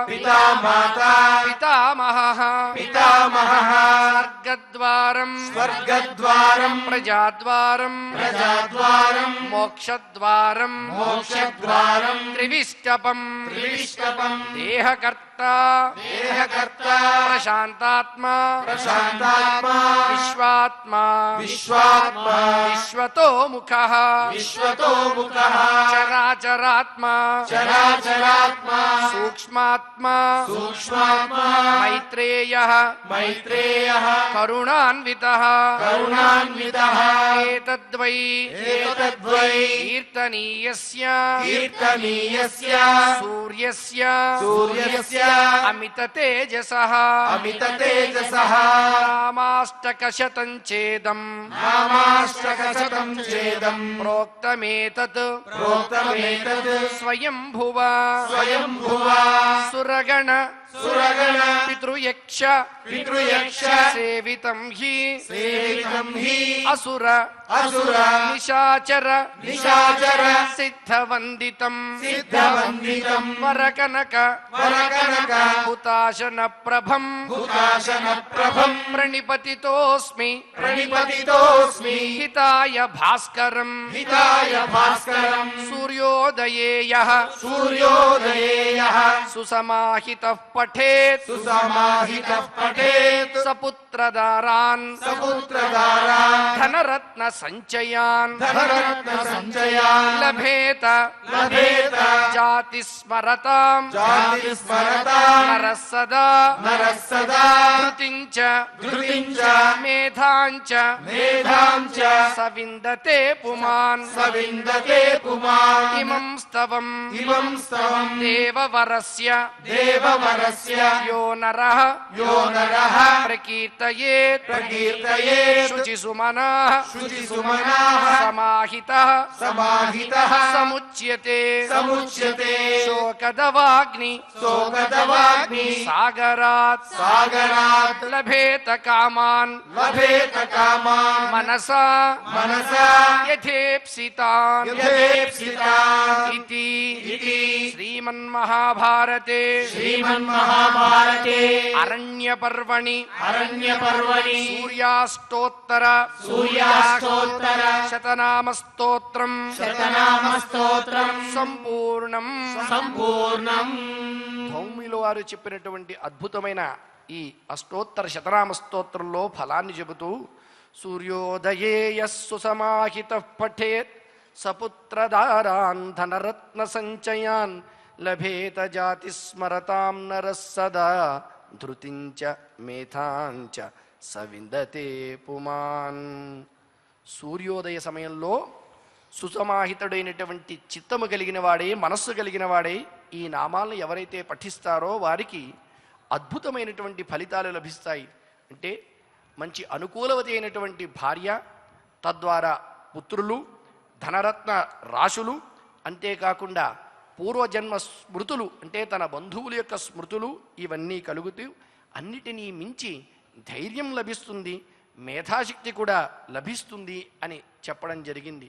పితామాతా పితామహః స్వర్గద్వారం స్వర్గద్వారం ప్రజాద్వారం ప్రజాద్వారం మోక్షద్వారం మోక్షద్వారం త్రివిష్టపం త్రివిష్టపం దేహకర్త దేహకర్త ప్రశాంతాత్మా ప్రశాంతాత్మా విశ్వాత్మా విశ్వాత్మా విశ్వతో ముఖః విశ్వతో ముఖః చరాచరాత్మా చరాచరాత్మా సూక్ష్మాత్మా సూక్ష్మాత్మా మైత్రేయః మైత్రేయః కరుణాన్వితః కరుణాన్వితః ఏతద్వై ఏతద్వై కీర్తనీయస్య కీర్తనీయస్య సూర్యస్య సూర్యస్య అమిత తేజసః అమిత తేజసః నామాష్టకశతం ఛేదం నామాష్టకశతం ఛేదం ప్రోక్తమేతత్ ప్రోక్తమేతత్ స్వయంభువ స్వయంభువ సురగణ సురగణ పితృయక్ష పితృయక్ష సేవితం హి సేవితం హి అసుర అసుర నిశాచర నిశాచర సిద్ధవందితం సిద్ధవందితం వరకనక వరకనక హుతాశన ప్రభం హుతాశన ప్రభం ప్రణిపతితోస్మి ప్రణిపతితోస్మి హితాయ భాస్కరం హితాయ భాస్కరం సూర్యోదయేయః సూర్యోదయేయః సుసమాహితః పఠేత్ సుసమాహితః పఠేత్ సపుత్రదారాన్ సపుత్రదారాన్ ధనరత్న సంచయాన్ ధనరత్న సంచయాన్ లభేత లభేత జాతి స్మరతాం జాతి స్మరతాం నరః సదా నరః సదా ధృతించ ధృతించ మేధాంచ మేధాంచ సవిందతే పుమాన్ సవిందతే పుమాన్ ఇమం స్తవం ఇమం స్తవం దేవవరస్య దేవవరస్య యో నరః యో నరః ప్రకీర్తయేత్ ప్రకీర్తయేత్ శుచిసుమనః శుచిసుమనః సమాహితః సమాహితః సముచ్యతే సముచ్యతే శోకదవాగ్ని శోకదవాగ్ని సాగరాత్ సాగరాత్ లభేత కామాన్ లభేత కామాన్ మనసా మనసా యథేప్సితాన్ యథేప్సితాన్ ఇతి ఇతి శ్రీమన్మహాభారతే శ్రీమన్మహాభారతే అరణ్యపర్వణి అరణ్యపర్వణి సూర్యాష్టోత్తర సూర్యాష్టోత్తర శతనామస్తోత్రం శతనామస్తోత్రం సంపూర్ణం సంపూర్ణం. భౌమిలో వారు చెప్పినటువంటి అద్భుతమైన ఈ అష్టోత్తర శతనామ స్తోత్రంలో ఫలాన్ని చెబుతూ సూర్యోదయే యస్సు సమాహిత పఠేత్ సపుత్రదారాన్ ధనరత్న సంచయాన్ లభేత జాతి స్మరతాం నరః సదా ధృతించ మేధాంచ సవిందతే పుమాన్. సూర్యోదయ సమయంలో సుసమాహితుడైనటువంటి చిత్తము కలిగిన వాడే, మనస్సు కలిగిన వాడే ఈ నామాలను ఎవరైతే పఠిస్తారో వారికి అద్భుతమైనటువంటి ఫలితాలు లభిస్తాయి. అంటే మంచి అనుకూలవతి అయినటువంటి భార్య, తద్వారా పుత్రులు, ధనరత్న రాశులు, అంతేకాకుండా పూర్వజన్మ స్మృతులు అంటే తన బంధువుల యొక్క స్మృతులు ఇవన్నీ కలుగుతూ అన్నిటినీ మించి ధైర్యం లభిస్తుంది, మేధాశక్తి కూడా లభిస్తుంది అని చెప్పడం జరిగింది.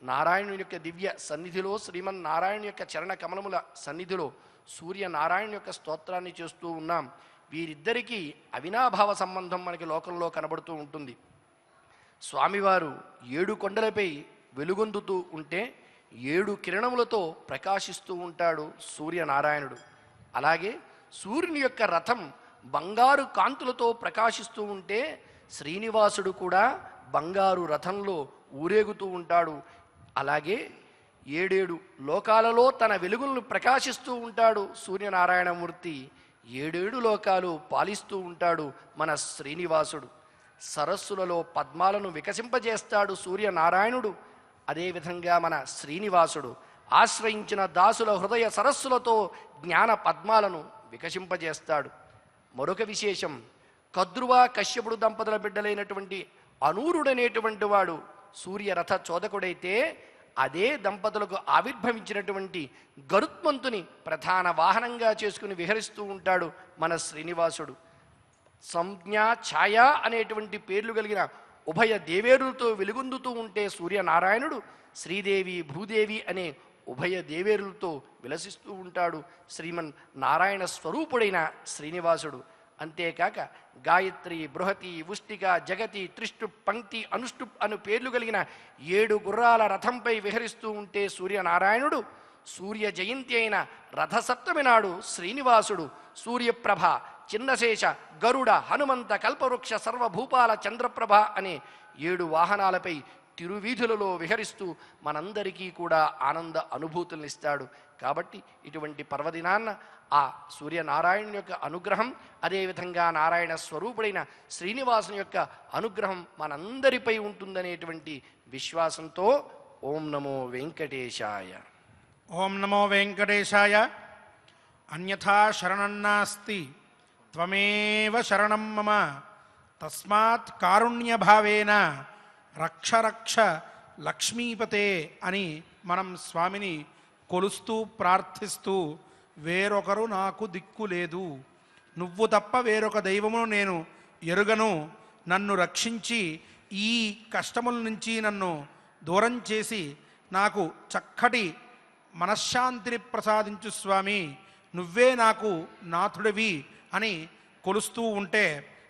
నారాయణుని యొక్క దివ్య సన్నిధిలో, శ్రీమన్నారాయణ యొక్క చరణ కమలముల సన్నిధిలో సూర్యనారాయణ యొక్క స్తోత్రాన్ని చేస్తూ ఉన్నాం. వీరిద్దరికీ అవినాభావ సంబంధం మనకి లోకంలో కనబడుతూ ఉంటుంది. స్వామివారు 7 కొండలపై వెలుగొందుతూ ఉంటే 7 కిరణములతో ప్రకాశిస్తూ ఉంటాడు సూర్యనారాయణుడు. అలాగే సూర్యుని యొక్క రథం బంగారు కాంతులతో ప్రకాశిస్తూ ఉంటే శ్రీనివాసుడు కూడా బంగారు రథంలో ఊరేగుతూ ఉంటాడు. అలాగే 7 లోకాలలో తన వెలుగులను ప్రకాశిస్తూ ఉంటాడు సూర్యనారాయణమూర్తి. 7 లోకాలు పాలిస్తూ ఉంటాడు మన శ్రీనివాసుడు. సరస్సులలో పద్మాలను వికసింపజేస్తాడు సూర్యనారాయణుడు. అదేవిధంగా మన శ్రీనివాసుడు ఆశ్రయించిన దాసుల హృదయ సరస్సులతో జ్ఞాన పద్మాలను వికసింపజేస్తాడు. మరొక విశేషం, కద్రువ కశ్యపుడు దంపతుల బిడ్డలైనటువంటి అనూరుడనేటువంటి వాడు సూర్యరథ చోదకుడైతే అదే దంపతులకు ఆవిర్భవించినటువంటి గరుత్మంతుని ప్రధాన వాహనంగా చేసుకుని విహరిస్తూ ఉంటాడు మన శ్రీనివాసుడు. సంజ్ఞ, ఛాయ అనేటువంటి పేర్లు కలిగిన ఉభయ దేవేరులతో వెలుగొందుతూ ఉంటే సూర్యనారాయణుడు శ్రీదేవి, భూదేవి అనే ఉభయ దేవేరులతో విలసిస్తూ ఉంటాడు శ్రీమన్ నారాయణ స్వరూపుడైన శ్రీనివాసుడు. అంతేకాక గాయత్రి, బృహతి, ఉష్టిక, జగతి, త్రిష్టుప్, పంక్తి, అనుష్టుప్ అను పేర్లు కలిగిన 7 గుర్రాల రథంపై విహరిస్తూ ఉంటే సూర్యనారాయణుడు సూర్య జయంతి అయిన రథసప్తమి నాడు శ్రీనివాసుడు సూర్యప్రభ, చిన్నశేష, గరుడ, హనుమంత, కల్పవృక్ష, సర్వభూపాల, చంద్రప్రభ అనే 7 వాహనాలపై తిరువీధులలో విహరిస్తూ మనందరికీ కూడా ఆనంద అనుభూతులను ఇస్తాడు. కాబట్టి ఇటువంటి పర్వదినాన్న ఆ సూర్యనారాయణుని యొక్క అనుగ్రహం, అదేవిధంగా నారాయణ స్వరూపుడైన శ్రీనివాసుని యొక్క అనుగ్రహం మనందరిపై ఉంటుందనేటువంటి విశ్వాసంతో ఓం నమో వెంకటేశాయ. ఓం నమో వెంకటేశాయ. అన్యథా శరణం నాస్తి త్వమేవ శరణం మమ తస్మాత్ కారుణ్యభావేన రక్ష రక్ష లక్ష్మీపతే అని మనం స్వామిని కొలుస్తూ ప్రార్థిస్తూ, వేరొకరు నాకు దిక్కు లేదు, నువ్వు తప్ప వేరొక దైవమును నేను ఎరుగను, నన్ను రక్షించి ఈ కష్టముల నుంచి నన్ను దూరం చేసి నాకు చక్కటి మనశ్శాంతిని ప్రసాదించు స్వామి, నువ్వే నాకు నాథుడివి అని కొలుస్తూ ఉంటే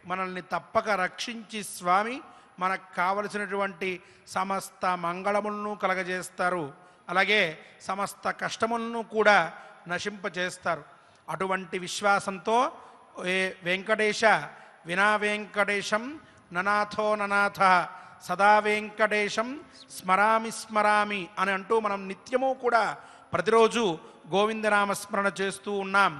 మనల్ని తప్పక రక్షించి స్వామి మనకు కావలసినటువంటి సమస్త మంగళములను కలగజేస్తారు. అలాగే సమస్త కష్టములను కూడా నశింపజేస్తారు. అటువంటి విశ్వాసంతో ఏ వెంకటేశ వినా వెంకటేశం ననాథో ననాథ సదా వెంకటేశం స్మరామి స్మరామి అని అంటూ మనం నిత్యము కూడా ప్రతిరోజు గోవిందనామస్మరణ చేస్తూ ఉన్నాం.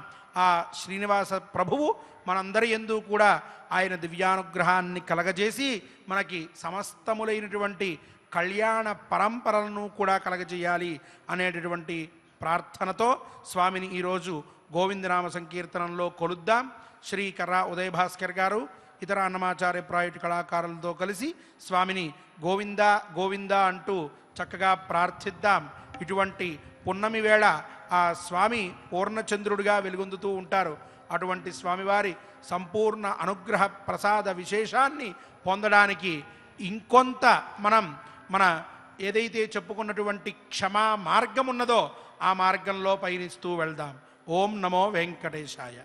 ఆ శ్రీనివాస ప్రభువు మనందరి యందు కూడా ఆయన దివ్యానుగ్రహాన్ని కలగజేసి మనకి సమస్తములైనటువంటి కళ్యాణ పరంపరలను కూడా కలగజేయాలి అనేటటువంటి ప్రార్థనతో స్వామిని ఈరోజు గోవిందనామ సంకీర్తనంలో కొలుద్దాం. శ్రీ కర్రా ఉదయ భాస్కర్ గారు ఇతర అన్నమాచార్య ప్రాయుటి కళాకారులతో కలిసి స్వామిని గోవింద గోవింద అంటూ చక్కగా ప్రార్థిద్దాం. ఇటువంటి పున్నమి వేళ ఆ స్వామి పూర్ణచంద్రుడిగా వెలుగొందుతూ ఉంటారు. అటువంటి స్వామివారి సంపూర్ణ అనుగ్రహ ప్రసాద విశేషాన్ని పొందడానికి ఇంకొంత మన ఏదైతే చెప్పుకున్నటువంటి క్షమా మార్గం ఉన్నదో ఆ మార్గంలో పయనిస్తూ వెళ్దాం. ఓం నమో వెంకటేశాయ.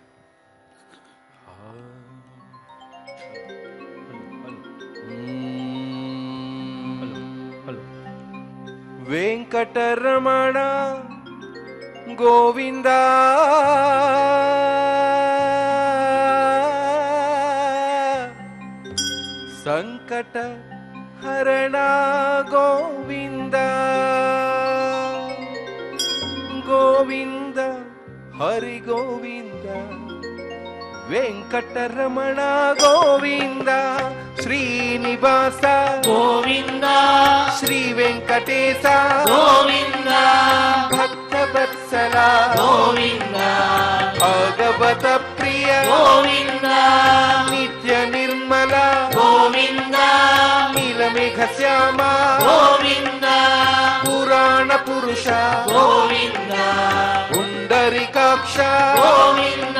వెంకటరమణ గోవింద సంకట హరణ గోవింద గోవింద హరి గోవింద వెంకటరమణ గోవింద శ్రీనివాస గోవింద శ్రీ వెంకటేశ గోవింద భక్తవత్సల గోవింద భగవత ప్రియ గోవింద నిత్య నిర్మల గోవింద నీలమేఘ శ్యామ గోవింద పురాణ పురుష గోవింద పుండరీకాక్ష గోవింద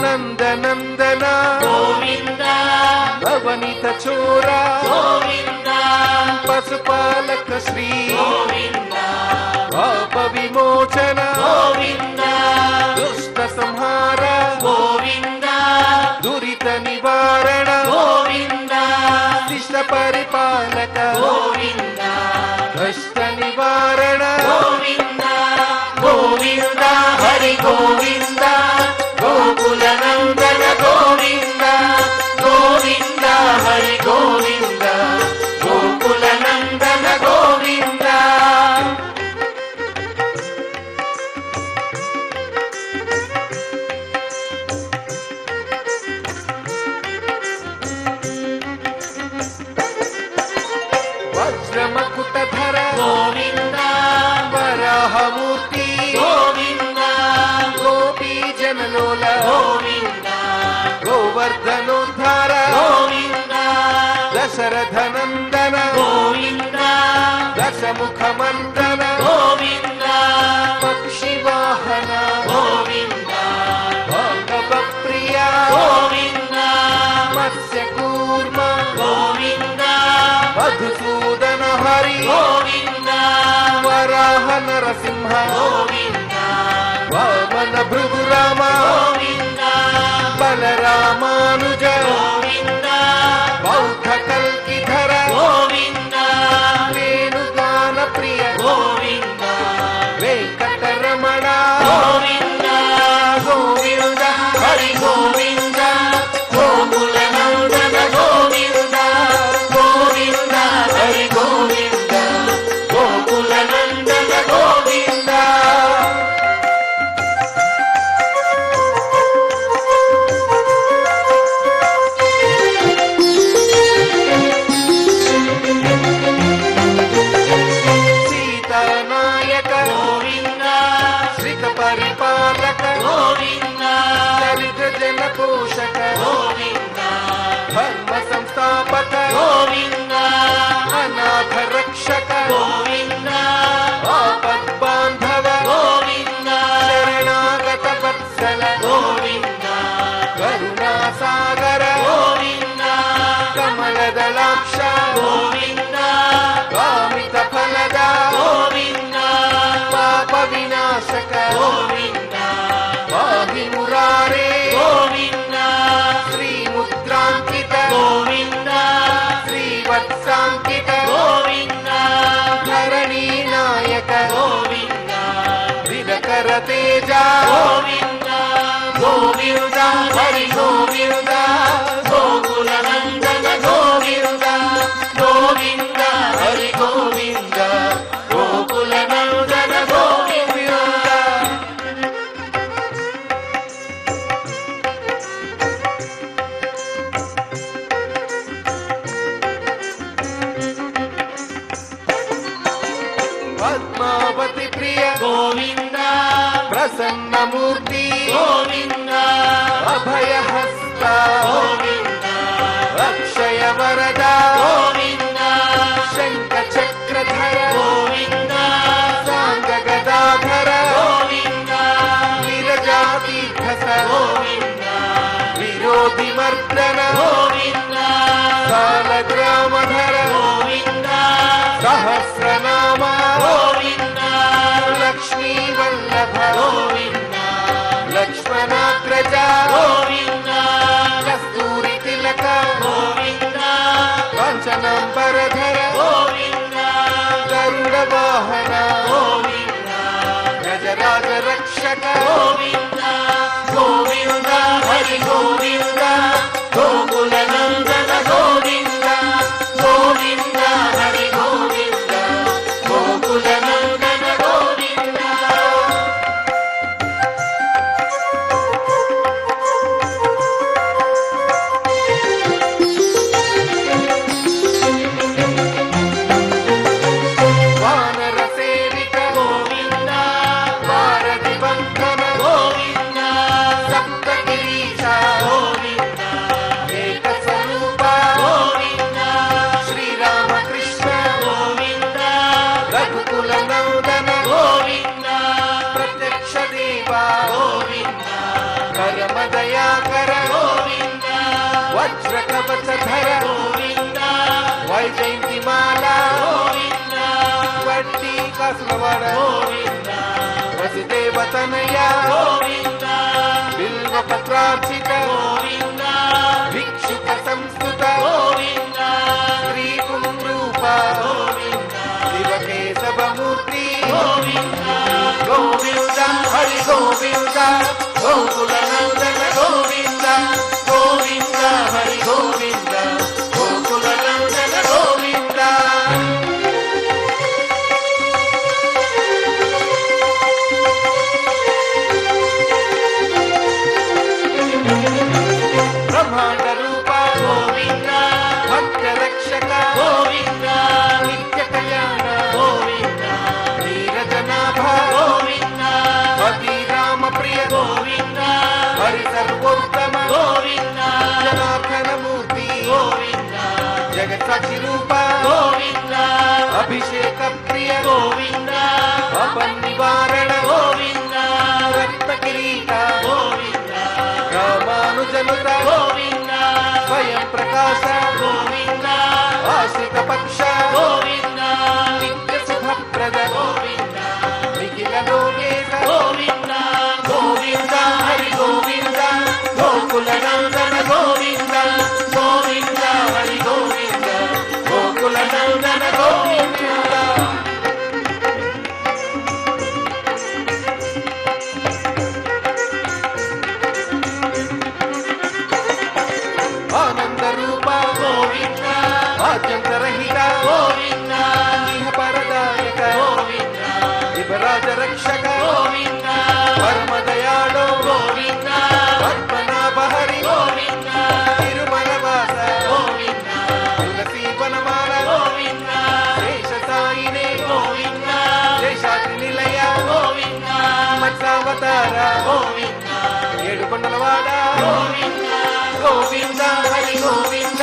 నందనందన గోవింద భవనిత చోర గోవింద పశుపాలక శ్రీ గోవింద పాప విమోచన గోవింద దుష్ట సంహార గోవింద దురిత నివారణ గోవింద శిష్ట పరిపాలక గోవింద కష్ట నివారణ గోవింద గోవింద హరి గోవింద గోకుల నందన గోవింద గోవింద హరి గోవింద గోకుల నందన గోవింద వజ్రమకుటధర గోవింద వరాహమూర్తి గోవింద గోపీ జనలోల గోవింద గోవర్ధనోద్ధార గోవింద దశరథనందన గోవింద దశముఖమందన గోవింద పక్షి వాహన గోవింద భాగవ ప్రియ గోవింద మత్స్య కూర్మ గోవింద మధుసూదన హరి గోవింద వరాహ నరసింహ గోవింద వామన భృగు రామ గోవింద బలరామ ధర్మ సంస్థాపక గోవింద అనాథ రక్షక గోవింద ఆపద్బాంధవ గోవింద శరణాగత వత్సల గోవింద కరుణాసాగర గోవింద కమలదళాక్ష గోవింద కామిత ఫలద గోవింద పాప వినాశక గోవింద పాహి మురారే గోవింద శ్రీముద్రాంకిత గోవింద శ్రీవత్సాంకిత గోవింద ధరణీ నాయక గోవింద దినకర తేజ గోవింద గోవింద హరి గోవింద గోకుల నందన గోవింద గోవింద హరి గోవింద గోకుల నందన గోవింద పద్మావతి ప్రియ గోవింద ప్రసన్నమూర్తి గోవింద అభయహస్త గోవింద అక్షయ వరద గోవింద శంఖ చక్రధర గోవింద సాంగ గదాధర గోవింద విరజాతీర్థ గోవింద విరోధి మర్దన గోవింద సాలగ్రామధర గోవింద సహస్రనామ గోవింద లక్ష్మీ వల్లభ గోవింద లక్ష్మణాగ్రజ గోవింద కస్తూరి తిలక గోవింద కాంచనాంబరధర గోవింద గరుడ వాహన గోవింద గజరాజ రక్షక గోవింద గోవింద హరి గోవింద గోకుల నందన గోవింద గోవింద హరి గోవింద గోకుల నందన గోవింద వానర సేవిక గోవింద వారధి బంధన గోవింద సప్తగిరీశ గోవింద ఏక స్వరూప గోవింద శ్రీరామకృష్ణ గోవింద రఘుకుల నందన గోవింద ప్రత్యక్ష దేవ గోవింద పరమ దయాకర గోవింద వజ్ర కవచధర గోవింద వైజయంతిమాల గోవింద వడ్డీ కాసులవాడ గోవింద వసుదేవతనయ గోవింద బిల్వపత్రార్చిత గోవింద భిక్షుక సంస్కృత గోవింద శ్రీ పుంరూప గోవింద శివకేశవమూర్తి గోవింద గోవింద హరి గోవింద గోకుల నందన గోవింద గోవింద హరి గోవింద గోకుల నందన గోవింద బ్రహ్మాండ రూప గోవింద భక్త రక్షక గోవింద నిత్య కళ్యాణ గోవింద నీరజనాభ గోవింద పతి రామ ప్రియ గోవింద హరి సర్వోత్తమ గోవింద జనార్దన మూర్తి గోవింద జగత్సాక్షి రూప గోవింద అభిషేక ప్రియ గోవింద అపనివారణ గోవింద రక్త కిరీట గోవింద రామానుజనుత గోవింద స్వయం ప్రకాశ గోవింద ఆశ్రిత పక్ష గోవింద నిత్య శుభప్రద గోవింద నిఖిల లోకేశ గోవింద గోవింద హరి గోవింద గోకుల నందన గోవింద గోవింద హరి గోవింద గోకుల నందన గోవింద ఆనంద రూప గోవింద ఆద్యంతరహిత గోవింద ఇహ పరదాయక గోవింద శివరాజ రక్షక గోవింద పరమ దయాళో గోవింద పద్మనాభ హరి గోవింద తిరుమల వాస గోవింద తులసీ వనమాల గోవింద శేష సాయినే గోవింద శేషాద్రి నిలయ గోవింద మత్సావతార గోవింద ఏడుకొండలవాడ గోవింద గోవింద హరి గోవింద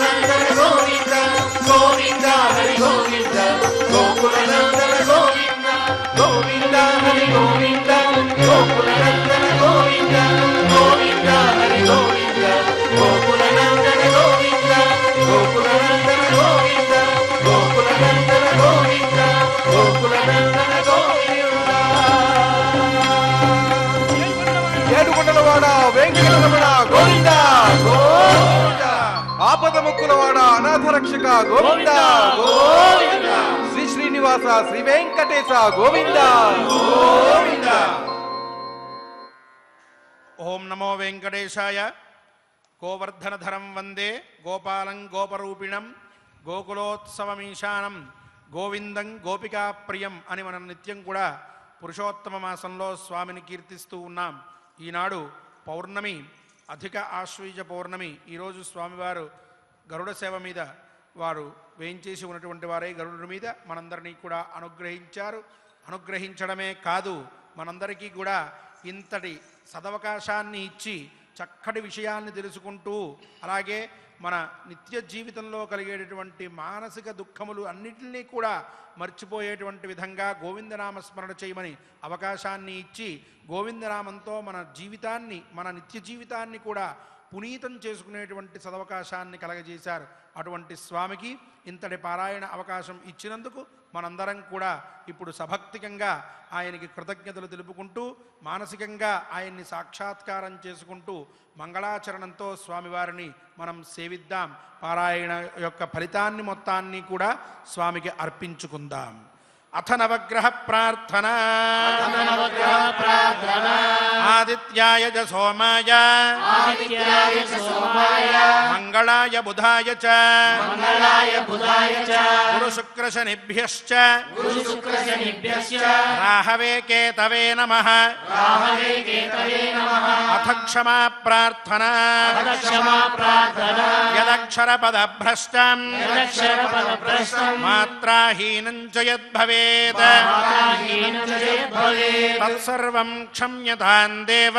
నందన గోవింద గోవింద హరి గోవింద గోకుల నందన గోవింద గోవింద హరి గోవింద గోకుల నందన గోవింద గోవింద హరి గోవింద గోకుల నందన గోవింద గోకుల నందన గోవింద గోకుల నందన గోవింద గోకుల నందన గోవింద ఏడుకొండలవాడ వెంకటరమణ గోవింద గోవింద ఆపద ముక్కులవాడ అనాథ రక్షక గోవింద గోవింద శ్రీ శ్రీనివాస శ్రీ వెంకటేశ గోవింద గోవింద. ఓం నమో వెంకటేశాయ. గోవర్ధనధరం వందే గోపాలం గోపరూపిణం గోకులోత్సవమీశానం గోవిందం గోపికాప్రియం అని మనం నిత్యం కూడా పురుషోత్తమ మాసంలో స్వామిని కీర్తిస్తూ ఉన్నాం. ఈనాడు పౌర్ణమి, అధిక ఆశ్వీజ పౌర్ణమి. ఈరోజు స్వామివారు గరుడ సేవ మీద వారు వేయించేసి ఉన్నటువంటి వారే గరుడు మీద మనందరినీ కూడా అనుగ్రహించారు. అనుగ్రహించడమే కాదు, మనందరికీ కూడా ఇంతటి సదవకాశాన్ని ఇచ్చి చక్కటి విషయాన్ని తెలుసుకుంటూ, అలాగే మన నిత్య జీవితంలో కలిగేటటువంటి మానసిక దుఃఖములు అన్నిటినీ కూడా మర్చిపోయేటువంటి విధంగా గోవిందనామస్మరణ చేయమని అవకాశాన్ని ఇచ్చి, గోవిందనామంతో మన జీవితాన్ని, మన నిత్య జీవితాన్ని కూడా పునీతం చేసుకునేటువంటి సదవకాశాన్ని కలగజేశారు. అటువంటి స్వామికి ఇంతటి పారాయణ అవకాశం ఇచ్చినందుకు మనందరం కూడా ఇప్పుడు సభక్తికంగా ఆయనకి కృతజ్ఞతలు తెలుపుకుంటూ, మానసికంగా ఆయన్ని సాక్షాత్కారం చేసుకుంటూ మంగళాచరణంతో స్వామివారిని మనం సేవిద్దాం. పారాయణ యొక్క ఫలితాన్ని మొత్తాన్ని కూడా స్వామికి అర్పించుకుందాం. అథ నవగ్రహ ప్రార్థన. ఆదిత్యాయ చ సోమాయ మంగళాయ బుధాయ చ గురు శుక్ర శనిభ్యశ్చ రాహవే కేతవే నమః. అథ క్షమా ప్రార్థన. యదక్షర పదభ్రష్టం మాత్రాహీనం చ యద్భవేత్ తత్సర్వం క్షమ్యతాం దేవ.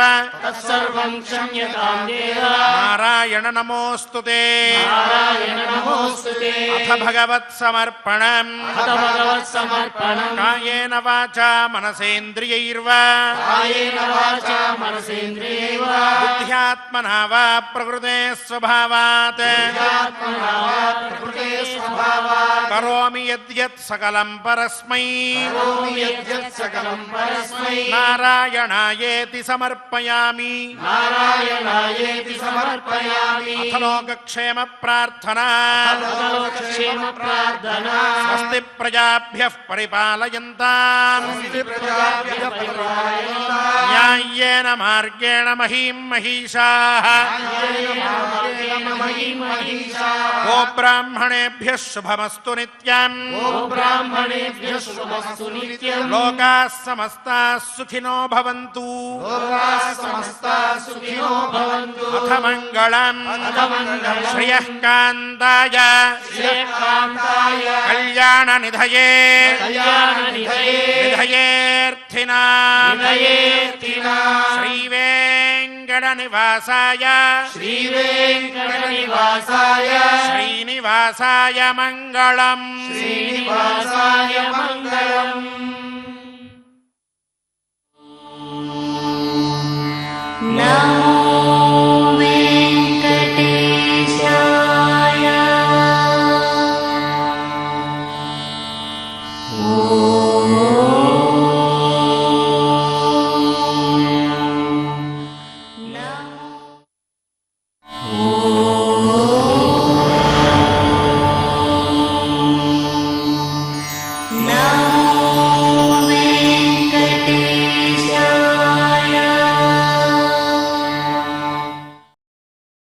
నారాయణ నమోస్తుతే. అథ భగవత్ సమర్పణం. కాయేన వాచా మనసేంద్రియైర్వా బుద్ధ్యాత్మనా వా ప్రకృతే స్వభావాత్ కరోమి యద్యత్ సకలం పరస్మై నారాయణాయేతి సమర్పయామి. అథ లోకక్షేమ ప్రార్థనా. స్వస్తి ప్రజాభ్యః పరిపాలయంతాం న్యాయ్యేన మార్గేణ మహీం మహీషాః. గోబ్రాహ్మణేభ్యః శుభమస్తు నిత్యం. లోకాః సమస్తాః సుఖినో భవంతు. అథ మంగళం శ్రియః కాంతాయ కళ్యాణ నిధయే నిధయేర్థినాం శ్రీ వెంకట నివాసాయ శ్రీనివాసాయ మంగళం. నమో